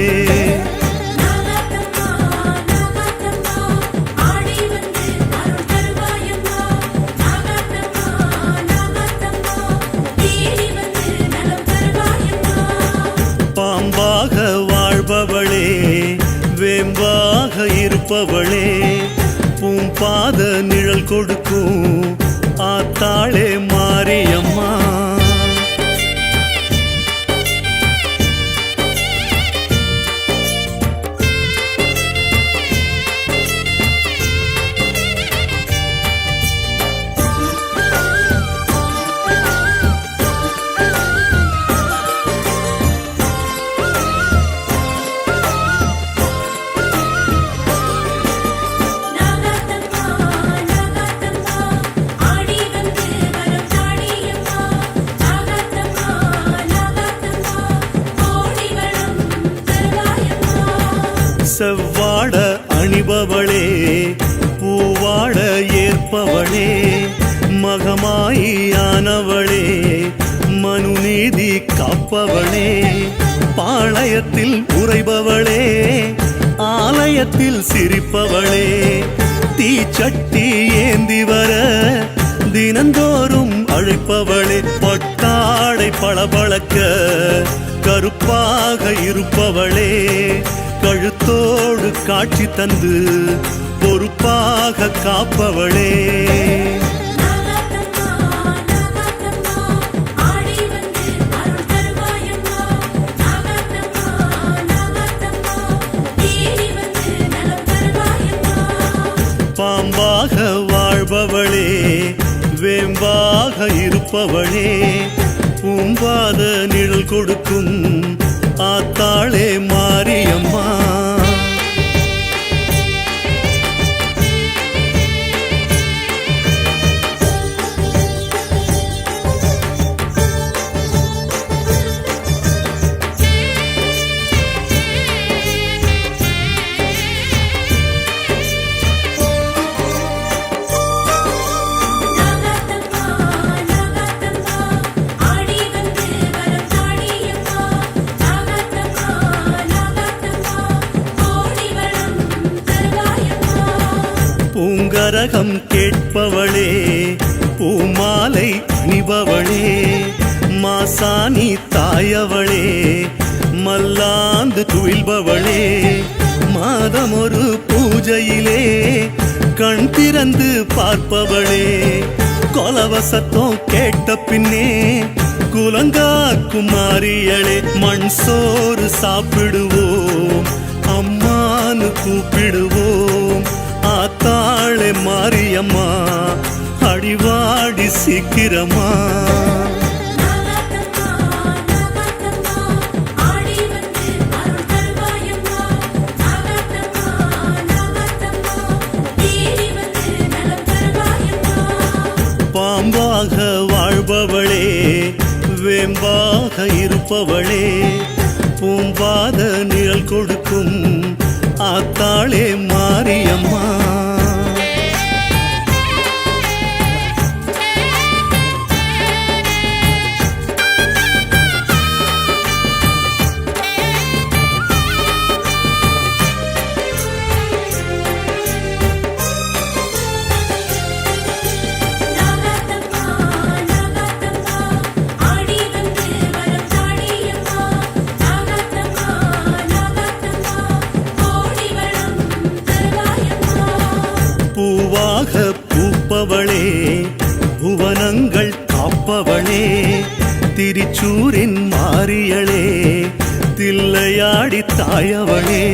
இருப்பவளே பூம்பாத நிழல் கொடுக்கும் ஆத்தாளே மாரியம்மா செவ்வாட அணிபவளே பூவாட ஏற்பவளே மகமாயியானவளே மனுநீதி காப்பவளே பாளையத்தில் உறைபவளே ஆலயத்தில் சிரிப்பவளே தீச்சட்டி ஏந்தி வர தினந்தோறும் அழைப்பவளே பட்டாடை பளபளக்க கருப்பாக இருப்பவளே கழுத்தோடு காட்சி தந்து பொறுப்பாக காப்பவளே பாம்பாக வாழ்பவளே வேம்பாக இருப்பவளே பூம்பாத நிழல் கொடுக்கும் ஆத்தாளே மாரியம்மா பூங்கரகம் கேட்பவளே பூமாலை அணிபவளே மாசாணி தாயவளே மல்லாந்து துயில்பவளே மாதம் ஒரு பூஜையிலே கண் திறந்து பார்ப்பவளே கொலவசத்தம் கேட்ட பின்னே குலங்காக்கும் மாறியளே மண் சோறு சாப்பிடுவோம் அம்மானு கூப்பிடுவோம் ஆத்தாளே மாரியம்மா அடிவாடி சீக்கிரமா பாம்பாக வாழ்பவளே வேம்பாக இருப்பவளே பூம்பாத நிழல் கொடுக்கும் ஆத்தாளே மாரியம்மா பூவாக பூப்பவளே புவனங்கள் காப்பவளே திரிச்சூரின் மாரியளே தில்லையாடி தாயவளே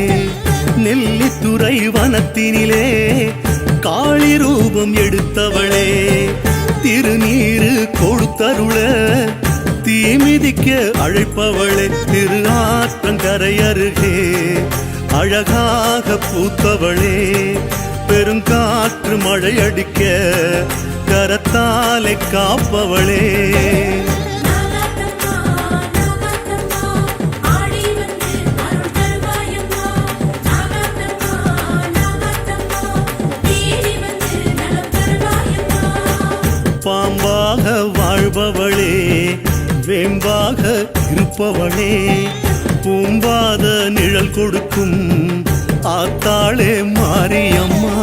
நெல்லித்துறை வனத்தினிலே காளி ரூபம் எடுத்தவளே திருநீரு கொடுத்தருள தீமிதிக்க அழைப்பவளே திரு ஆற்றங்கரை அருகே அழகாக பூத்தவளே பெருங்காற்று மழையடிக்க கரத்தாலை காப்பவளே பாம்பாக வாழ்பவளே வேம்பாக இருப்பவளே பூம்பாத நிழல் கொடுக்கும் ஆத்தாளே மாரியம்மா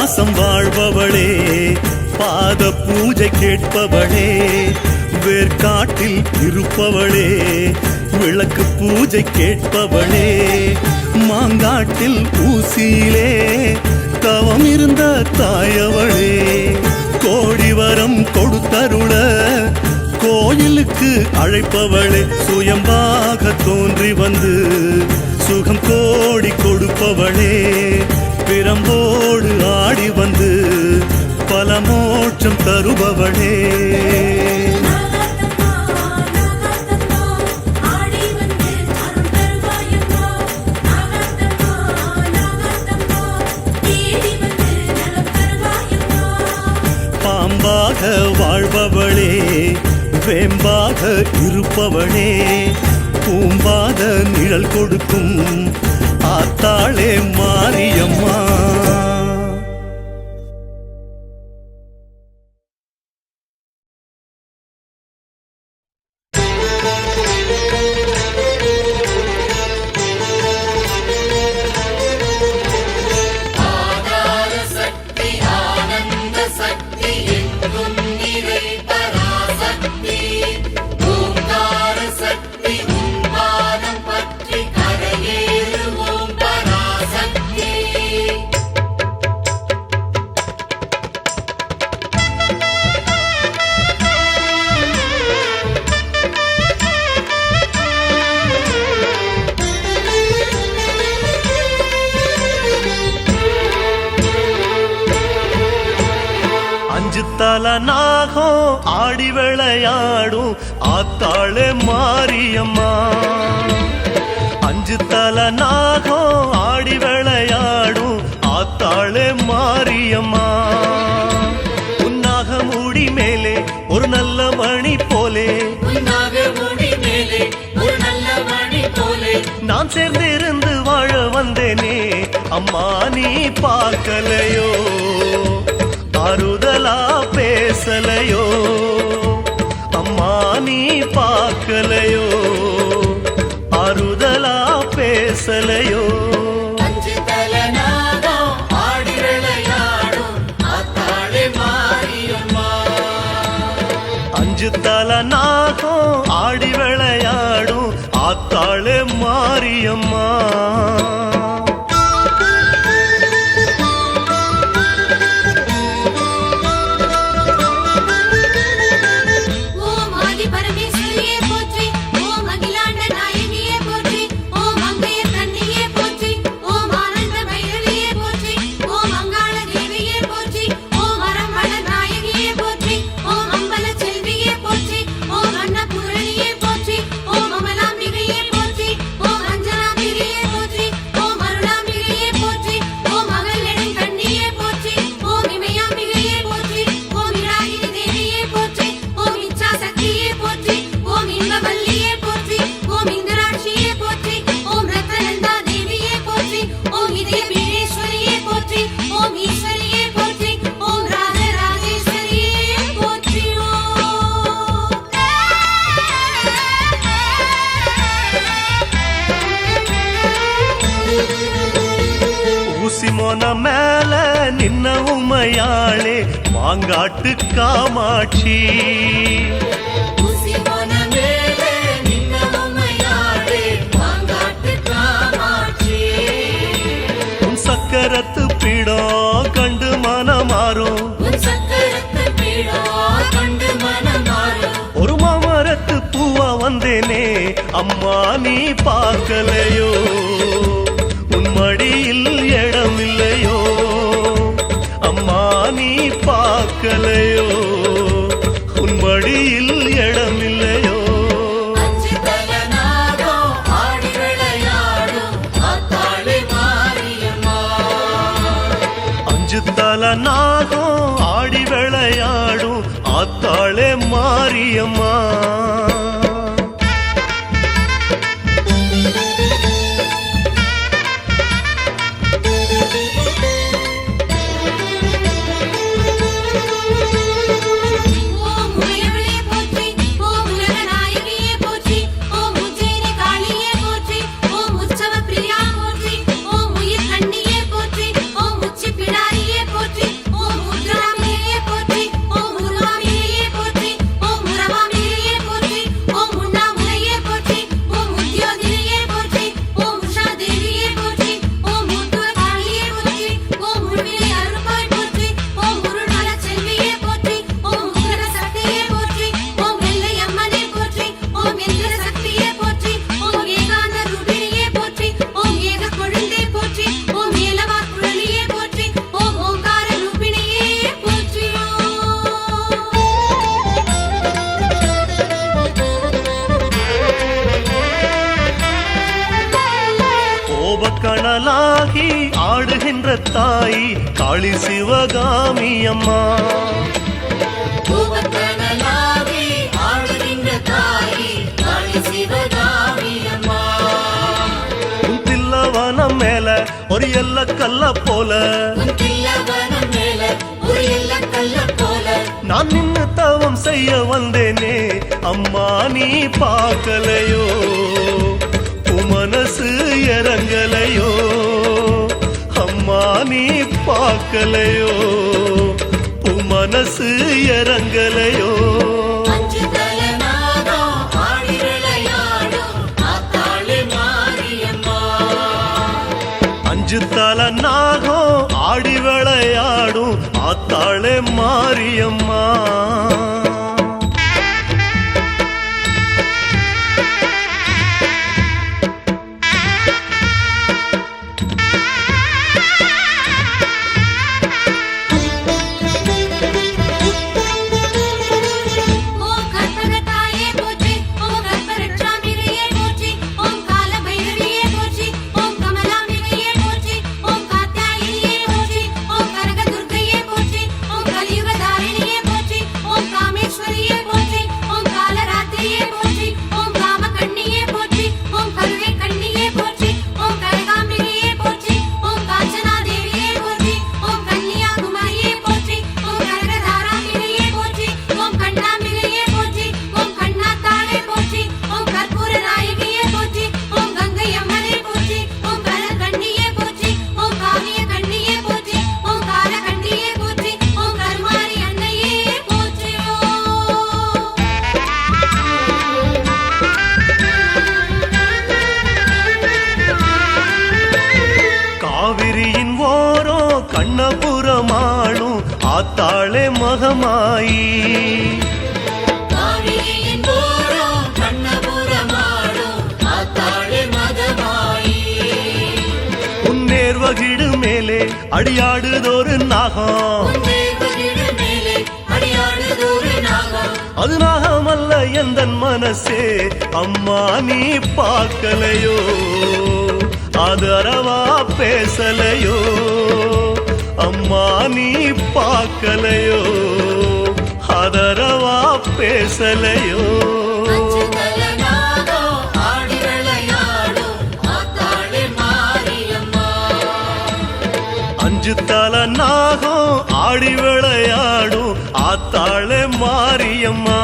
பாசம் வாழ்பவளே பாத பூஜை கேட்பவளே வேர்க்காட்டில் இருப்பவளே விளக்கு பூஜை கேட்பவளே மாங்காட்டில் ஊசியிலே தவம் இருந்த தாயவளே கோடி வரம் கொடுத்தருள கோயிலுக்கு அழைப்பவளே சுயம்பாக தோன்றி வந்து சுகம் கோடி கொடுப்பவளே பிரம்போடு ஆடி வந்து பல மோட்சம் தருபவளே பாம்பாக வாழ்பவளே வேம்பாக இருப்பவளே பூம்பாக நிழல் கொடுக்கும் ஆத்தாளே மாரியம்மா ஆதார சக்தி ஆனந்த சக்தி எங்கும் நிறை பராசக்தி ஓங்கார சக்தி உன்பாதம் பற்றி கரையேறுவோம் பராசக்தி அஞ்சு தல நாகம் ஆடி விளையாடும் ஆத்தாளே மாரியம்மா அஞ்சு தல நாகம் ஆடி விளையாடும் ஆத்தாளே மாரியம்மா உன்னாக மூடி மேலே ஒரு நல்ல மணி போலே உன்னாக முடி மேலே ஒரு நல்ல மணி போலே நான் சேர்ந்திருந்து வாழ வந்தேனே அம்மா நீ பார்க்கலையோ ஆறுதலா பேசலையோ அம்மா நீ பார்க்கலையோ ஆறுதலா பேசலையோ அஞ்சு தல நாகம் ஆடி விளையாடும் ஆத்தாளே மாரியம்மா அஞ்சு தல நாகம் ஆடி விளையாடும் ஆத்தாளே மாரியம்மா ஓம் ஆதி பரமேஸ்வரியே போற்றி ஓம் அகிலாண்ட நாயகியே போற்றி ஓம் அங்கைய கன்னியே போற்றி ஓம் ஆனந்த பைரவியே போற்றி ஓம் அங்காள தேவியே போற்றி ஓம் அரம்பள நாயகியே போற்றி ஓம் அம்பல செல்வியே போற்றி ஓம் அன்னபூரணியே போற்றி ஓம் அமலாம்பிகையே போற்றி ஓம் அஞ்சனாம்பிகையே போற்றி ஓம் அருளாம்பிகையே போற்றி ஓம் அகல் நெடுங்கண்ணியே போற்றி ஓம் இமயாம்பிகையே போற்றி ஓம் இராகினி தேவியே போற்றி ஓம் இச்சா சக்தியே போற்றி ஓம் இன்பவல்லியே போற்றி ஓம் இந்திராட்சியே போற்றி ஓம் ரத்னநந்தா தேவியே போற்றி ஓம் இதய வீரேஸ்வரியே போற்றி ஓம் ஈஸ்வரியே போற்றி ஓம் ராஜராஜேஸ்வரியே போற்றி ஊசி மோன மேல நின்ன உமையாளே மாங்காட்டு காமாட்சி ஊசி மன மேலே நின்ன உமையாளே மாங்காட்டு காமாட்சி உன் சக்கரத்து பீடம் கண்டு மனமாறும் உன் சக்கரத்து பீடோ கண்டு மனம் மாறும் ஒரு மாமரத்து பூவா வந்தேனே அம்மா நீ பார்க்கலையோ உன் மடியில் இடம் இல்லையோ அம்மா நீ பார்க்கலையோ உன் மடியில் இடம் இல்லையோ அஞ்சு தல நாகம் ஆடி விளையாடும் ஆத்தாளே மாரியம்மா அஞ்சு தல நாகம் ஆடி விளையாடும் ஆத்தாளே மாரியம்மா ஓம் உமையவளே போற்றி ஓம் உலக நாயகியே போற்றி ஓம் உஜ்ஜயினி காளியே போற்றி ஓம் உற்சவ பிரியா போற்றி ஓம் உயிர் கண்ணியே போற்றி ஓம் உச்சி பிடாரியே போற்றி தலனாகி ஆடுகின்ற தாய் காளி சிவகாமி அம்மா. பூவத்தனலாகி ஆடுகின்ற தாய் காளி சிவகாமி அம்மா. உன் தில்லவனம் மேல ஒரு எல்ல கல்ல போல, உன் தில்லவனம் மேல ஒரு எல்ல கல்ல போல நான் நின்னு தவம் செய்ய வந்தேனே அம்மா நீ பார்க்கலையோ, உன் மனசு இறங்கலையோ அம்மா நீ பார்க்கலையோ, உன் மனசு இறங்கலையோ. அஞ்சு தலனாகம் ஆடி விளையாடும் ஆத்தாளே மாரியம்மா. அஞ்சு தல நாகம் ஆடி விளையாடும் ஆத்தாளே மாரியம்மா. ஓம் கற்பகத்தாயே போற்றி, ஓம் கற்பரட்சாம்பிகையே போற்றி, ஓம் காலபைரவியே போற்றி, ஓம் கமலாம்பிகையே போற்றி, ஓம் காத்யாயினியே போற்றி, ஓம் கனகதுர்க்கையே போற்றி, ஓம் கலியுகதாரிணியே போற்றி, ஓம் காமேஸ்வரியே போற்றி, ஓம் காலராத்திரியே போற்றி, ஓம் காமகண்ணியே போற்றி, ஓம் கருணை கண்ணியே போற்றி, ஓம் கனகாம்பிகையே போற்றி, ஓம் காஞ்சனாதேவியே போற்றி, ஓம் கன்னியாகுமரியே போற்றி, ஓம் கனகதாராம்பிகையே போற்றி, ஓம் கண்ணாம்பிகையே போற்றி, ஓம் கண்ணாத்தாளே போற்றி, ஓம் கற்பூர நாயகியே போற்றி, ஓம் கங்கை அம்மனே போற்றி, ஓம் கனகண்ணியே போற்றி, ஓம் காவிய கண்ணியே போற்றி, ஓம் காலகண்ணியே போற்றி, ஓம் கருமாரி அன்னையே போற்றியோ. காவிரியின் ஓரோ கண்ணபுரமாளும் ஆத்தாளே மகமாயி. காவிரியின் போரும் கண்ணபுரமாடும் ஆத்தாளே மகமாயி. உன் நேர்வகிடு மேலே அடியாடுதொரு நாகம், தேவகிடு மேலே அடியாடுதொரு நாகம். அது நாகமல்ல எந்தன் மனசே அம்மா நீ பார்க்கலையோ, அது அறவா பேசலையோ அம்மா நீ பார்க்கலையோ, அதரவா பேசலையோ. அஞ்சு தலனாகம் ஆடி விளையாடும் ஆத்தாளே மாரியம்மா. அஞ்சு தல நாகம் ஆடி விளையாடும் ஆத்தாளே மாரியம்மா.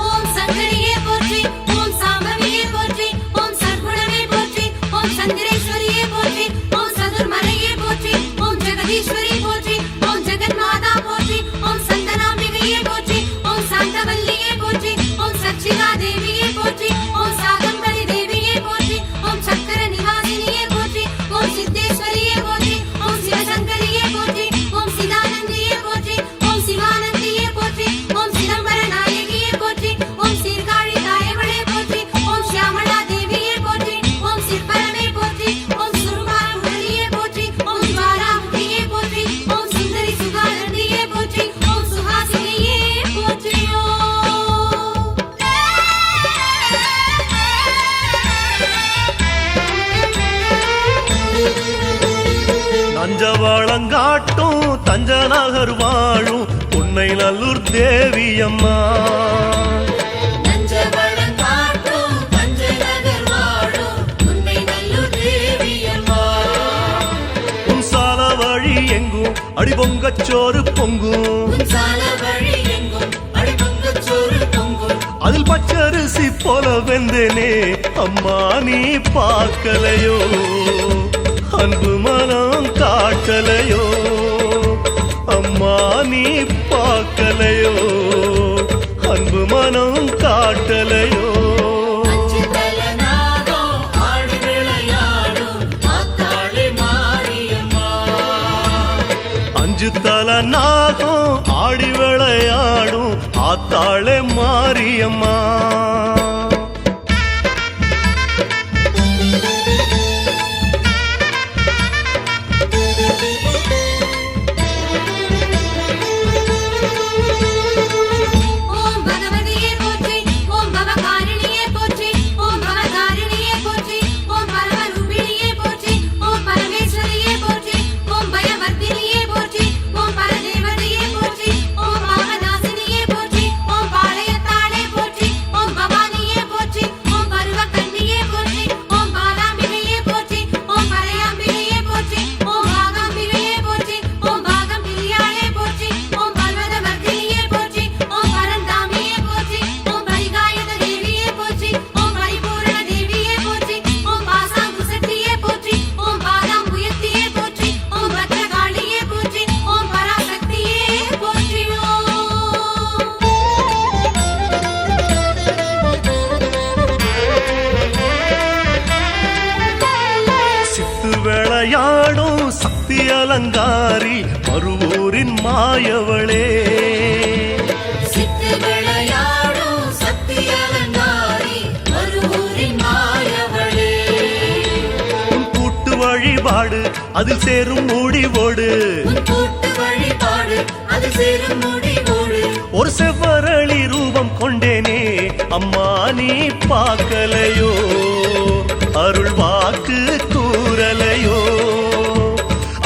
ஓம் சங்கரியே போற்றி, ஓம் சாம்பவியே போற்றி, ஓம் சர்க்குணமே போற்றி, ஓம் சந்திரேஸ்வரியே போற்றி, ஓம் சதுர்மலையே போற்றி, ஓம் ஜெகதீஸ்வரி போற்றி, ஓம் ஜெகன்மாதா போற்றி, ஓம் சந்தனாம்பிகையே போற்றி, ஓம் சாந்தவல்லியே போற்றி, ஓம் சச்சிகா தேவியே போற்றி, ஓம் சாகம்பரி தேவியே போற்றி, ஓம் சக்கர நிவாசினியே போற்றி, ஓம் சித்தேஸ்வரியே போற்றி, ஓம் சிவசங்கரியே போற்றி, ஓம் சிதானந்தியே போற்றி, ஓம் சிவானந்தியே போற்றி, ஓம் சிதம்பர நாயகியே போற்றி, ஓம் சீர்காழி தாயவளே போற்றி, ஓம் சியாமளா தேவியே போற்றி, ஓம் சிற்பரமே போற்றி, ஓம் சுருமார முரளியே போற்றி, ஓம் ஜுவாலாமுகியே போற்றி, ஓம் சுந்தரி சுகானந்தியே போற்றி, ஓம் சுஹாசினியே போற்றியோ. நஞ்சவளங்காட்டும் தஞ்சநகர் வாழும் உன்னை நல்லூர் தேவியம்மா. நஞ்சவளம் காட்டும் தஞ்சநகர் வாழும் உன்னை நல்லூர் தேவியம்மா. உன் சால வழி எங்கும் அடிபொங்கச்சோறு பொங்கும், உன் சால வழி எங்கும் அடிபொங்கச் சோறு பொங்கும். அதில் பச்சரிசி போல வெந்தேனே அம்மா நீ பார்க்கலையோ, அன்பு மனம் காட்டலையோ அம்மா நீ பார்க்கலையோ, அன்பு மனம் காட்டலையோ. அஞ்சு தலனாகம் ஆடி விளையாடும் ஆத்தாளே மாரியம்மா. அஞ்சு தல நாகம் ஆடி விளையாடும் ஆத்தாளே மாரியம்மா. அலங்காரி மறுவூரின் மாயவளே சித்து விளையாடும் சக்தி அலங்காரி மறுவூரின் மாயவளே உன் கூட்டு வழிபாடு அதில் சேரும் முடிவோடு உன் கூட்டு வழிபாடு அது சேரும் முடிவோடு ஒரு செவ்வரளி ரூபம் கொண்டேனே அம்மா நீ பார்க்கலையோ அருள் வாக்கு கூறலையோ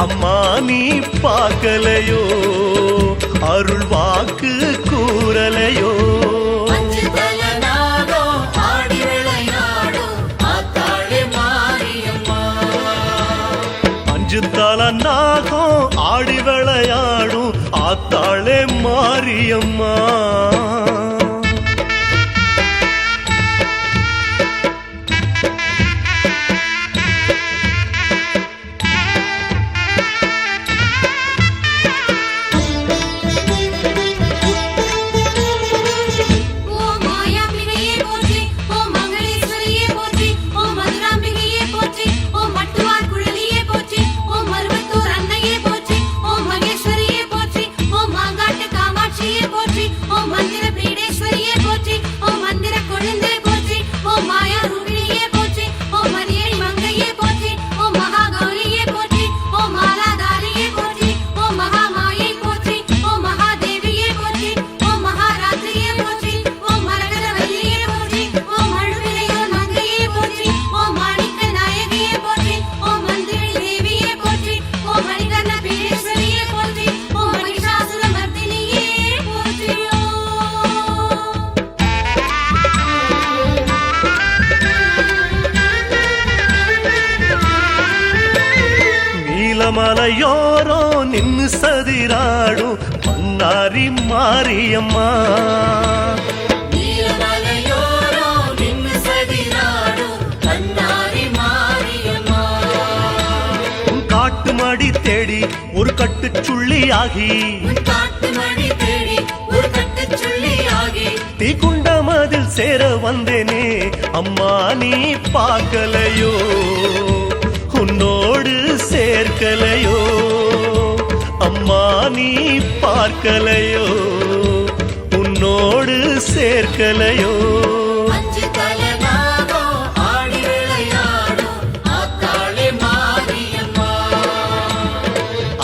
அம்மா நீ பார்க்கலையோ அருள் வாக்கு கூறலையோ அஞ்சு தலனாதோ ஆடி விளையாடும் ஆத்தாளே மாரியம்மா அஞ்சு தல நாகம் ஆடி விளையாடும் ஆத்தாளே மாரியம்மா ஓ மாயாம்பிகையே போற்றி, ஓ மங்களேஸ்வரியே போற்றி, ஓ மதுராம்பிகையே போற்றி, ஓ மட்டுவார் குழலியே போற்றி, ஓ மருவத்தூர் அன்னையே போற்றி, ஓ மகேஸ்வரியே போற்றி, ஓ மாங்காட்டு காமாட்சியே போற்றி, ஓ மந்திர பீடேஸ்வரியே போற்றி, ஓ மந்திர கொழுந்தே போற்றி, ஓ மாயா ரூபிணியே போற்றி, ஓ மரியை மங்கையே போற்றி, ஓ மகா கௌரியே போற்றி, ஓ மாலாதாரியே போற்றி, ஓ மகாமாயை போற்றி, ஓ மகாதேவியே போற்றி, ஓ மகாராத்திரியே போற்றி, ஓ மரகதவல்லியே போற்றி, ஓ மழுவிலையோர் மங்கையே போற்றி, ஓ மாணிக்க நாயகியே போற்றி, ஓ மந்திரி தேவியே போற்றி, ஓ மணிகர்ண பீடேஸ்வரியே போற்றி, ஓ மகிஷாசுர மர்தினியே போற்றியோ. நீலமலையோரோ நின்னு சதிராடும் மன்னாரி மாரியம்மா நீலமலையோரோ நின்னு சதிராடும் கண்ணாரி மாரியம்மா உன் காட்டு மடி தேடி ஒரு கட்டுச் சுள்ளியாகி உன் காட்டு மணி தேடி ஒரு கட்டுச் சொல்லியாகி தீக்குண்டமதில் சேர வந்தேனே அம்மா நீ பார்க்கலையோ உன்னோடு சேர்க்கலையோ அம்மா நீ பார்க்கலையோ உன்னோடு சேர்க்கலையோ அஞ்சு தலனாதோ ஆடி விளையாடும் ஆத்தாளே மாரியம்மா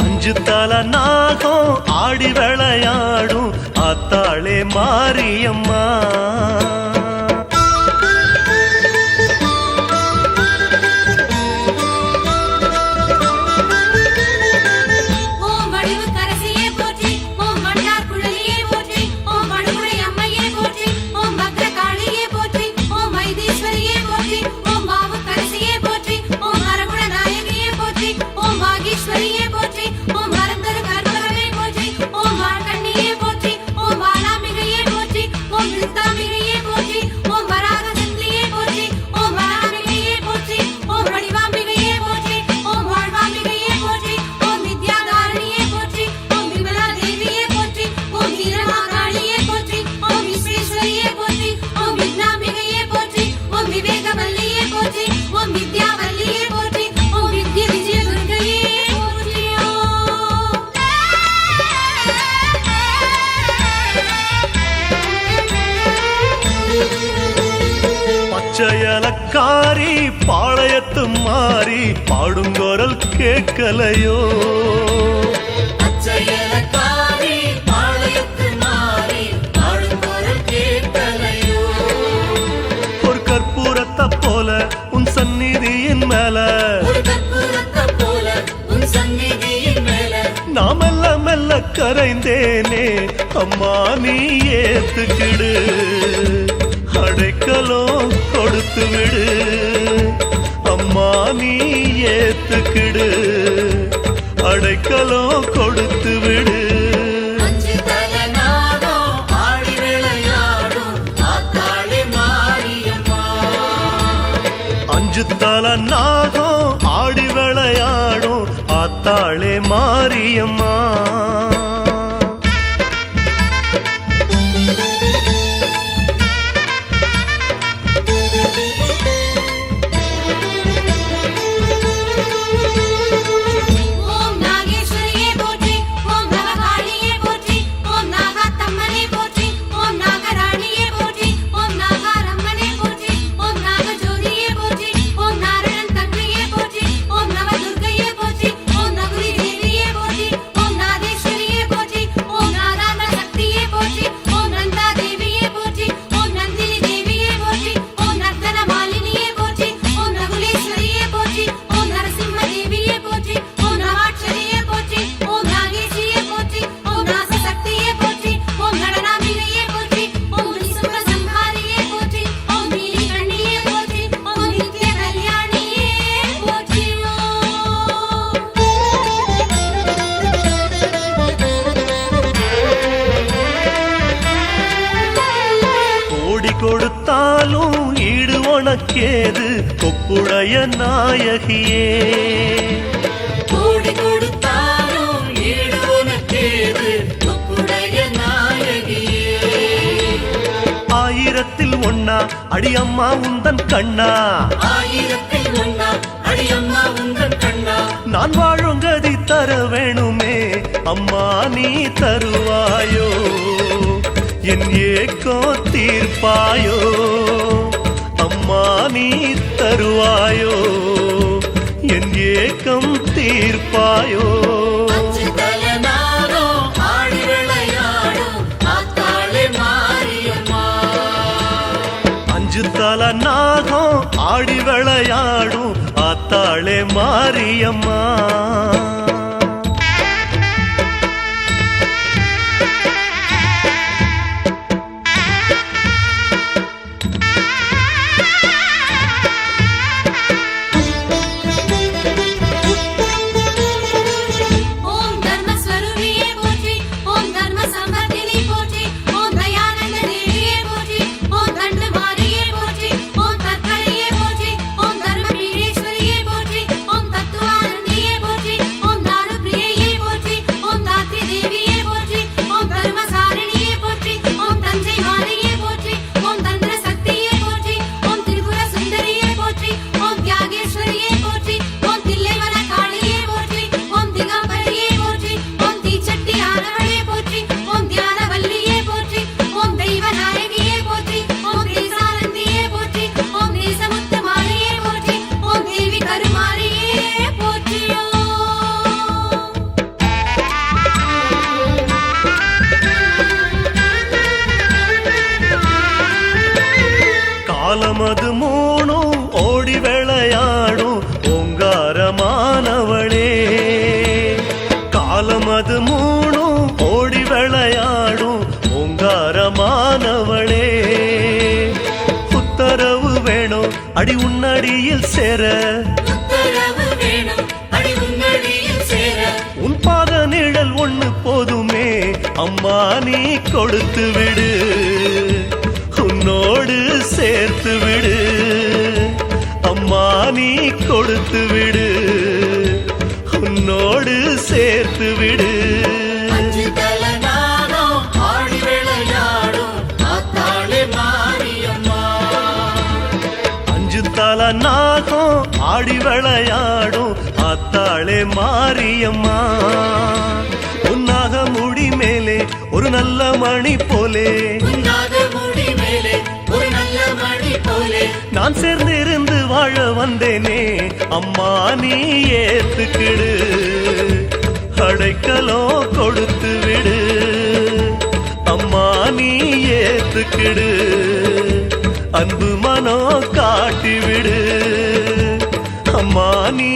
அஞ்சு தல நாகம் ஆடி விளையாடும் ஆத்தாளே மாரியம்மா ஓம் வடிவு கரசியே போற்றி, ஓம் மணியார் குழலியே போற்றி, ஓம் மடுகுடை அம்மையே போற்றி, ஓம் பத்ரகாளியே போற்றி, ஓம் வைத்தீஸ்வரியே போற்றி, ஓம் வாவு கரசியே போற்றி, ஓம் மரகுட நாயகியே போற்றி, ஓம் வாகீஸ்வரியே போற்றி, ஓம் மரந்தரு கற்பகமே போற்றி, ஓம் வாழக்கண்ணியே போற்றி, ஓம் வாலாம்பிகையே போற்றி, ஓம் விருத்தாம்பிகையே போற்றி, ஓம் வராக சக்தியே போற்றி, ஓம் வராம்பிகையே போற்றி, ஓம் வடிவாம்பிகையே போற்றி, ஓம் வாழ்வாம்பிகையே போற்றி, ஓம் வித்யாதாரணியே போற்றி, ஓம் விமலா தேவியே போற்றி, ஓம் வீரமாகாளியே போற்றி, ஓம் விஸ்வேஸ்வரியே போற்றி, ஓம் விக்னாம்பிகையே போற்றி, ஓம் விவேகவல்லியே போற்றி, ஓம் வித்யாவல்லியே போற்றி, ஓம் வித்ய விஜய துர்க்கையே போற்றியோ. பச்சையலக்காரி பாளையத்து மாறி பாடுங்கோரல் கேட்கலையோ பச்சையலக்காரி பாளையத்து மாறி பாடும் குரல் கேட்கலையோ ஒரு கற்பூரத்தை போல உன் சந்நிதியின் மேல ஒரு கற்பூரத்தை போல உன் சந்நிதியின் மேல நான் மெல்ல மெல்ல கரைந்தேனே அம்மா நீ ஏத்துக்கிடு அடைக்கலம் கொடுத்து விடு அம்மா நீ ஏத்துக்கிடு அடைக்கலம் கொடுத்து விடு அஞ்சு தலனாதோ ஆடி விளையாடும் ஆத்தாளே மாரியம்மா அஞ்சு தல நாகம் ஆடி விளையாடும் ஆத்தாளே மாரியம்மா ஓம் கொடுத்தாலும் ஈடு உனக்கேது கொப்புடைய நாயகியே. கோடி கொடுத்தாலும் ஈடு உனக்கேது கொப்புடைய நாயகியே. ஆயிரத்தில் ஒன்னா அடியம்மா உந்தன் கண்ணா, ஆயிரத்தில் ஒன்னா அடியம்மா உந்தன் கண்ணா. நான் வாழும் கதி தர வேணுமே அம்மா நீ தருவாயோ, என் ஏக்கோ தீர்ப்பாயோ, அம்மா நீ தருவாயோ, என் ஏக்கம் தீர்ப்பாயோ. அஞ்சு தலைநாதோ ஆடி விளையாடும் ஆத்தாளே மாரியம்மா. அஞ்சு தல நாகம் ஆடி விளையாடும் ஆத்தாளே மாரியம்மா. ஓம் தர்மஸ்வரூபியே போற்றி, ஓம் தர்ம சம்பர்த்தினி போற்றி, ஓம் தயானந்த தேவியே போற்றி, ஓம் தண்டு மாரியே போற்றி, ஓம் தற்கலையே போற்றி, ஓம் தர்ம பீடேஸ்வரியே போற்றி, ஓம் தத்துவானந்தியே போற்றி, ஓம் தாரு பிரியையே போற்றி, ஓம் தாத்ரி தேவியே போற்றி, ஓம் தர்மசாரிணியே போற்றி, ஓம் தஞ்சை மாரியே போற்றி, ஓம் தந்திர சக்தியே போற்றி, ஓம் திரிபுர சுந்தரியே போற்றி, ஓம் தியாகேஸ்வரியே போற்றி, ஓம் தில்லைவன காளியே போற்றி, ஓம் திகம்பரியே போற்றி, ஓம் தீச்சட்டி ஆனவளே போற்றி, ஓம் தியானவல்லியே போற்றி, ஓம் தெய்வநாயகியே போற்றி, ஓம் தேசானந்தியே போற்றி, ஓம் தேசமுத்து மாலையே போற்றி, ஓம் தேவி கருமாரியே போற்றியோ. காலமது மூணும் ஓடி விளையாடும் ஓங்காரமானவளே, காலமது மூணும் ஓடி விளையாடும் ஓங்காரமானவளே. உத்தரவு வேணும் அடி உன்னடியில் சேர, உத்தரவு வேணும் அடி உன்னடியில் சேர. உன் பாத நிழல் ஒண்ணு போதுமே அம்மா நீ கொடுத்து விடு, உன்னோடு சேர்த்து விடு அம்மா நீ கொடுத்து விடு, உன்னோடு சேர்த்து விடு. அஞ்சு தலைநாதோ ஆடி விளையாடும் ஆத்தாளே மாரியம்மா. அஞ்சு தல நாகம் ஆடி விளையாடும் ஆத்தாளே மாரியம்மா. உன்னாக முடி மேலே ஒரு நல்ல மணி போலே, உன்னாத முடி மேலே ஒரு நல்ல மணி போலே. நான் சேர்ந்திருந்து வாழ வந்தேனே அம்மா நீ ஏத்துக்கிடு, அடைக்கலோ கொடுத்து விடு அம்மா நீ ஏத்துக்கிடு, அன்பு மனோ காட்டி விடு அம்மா நீ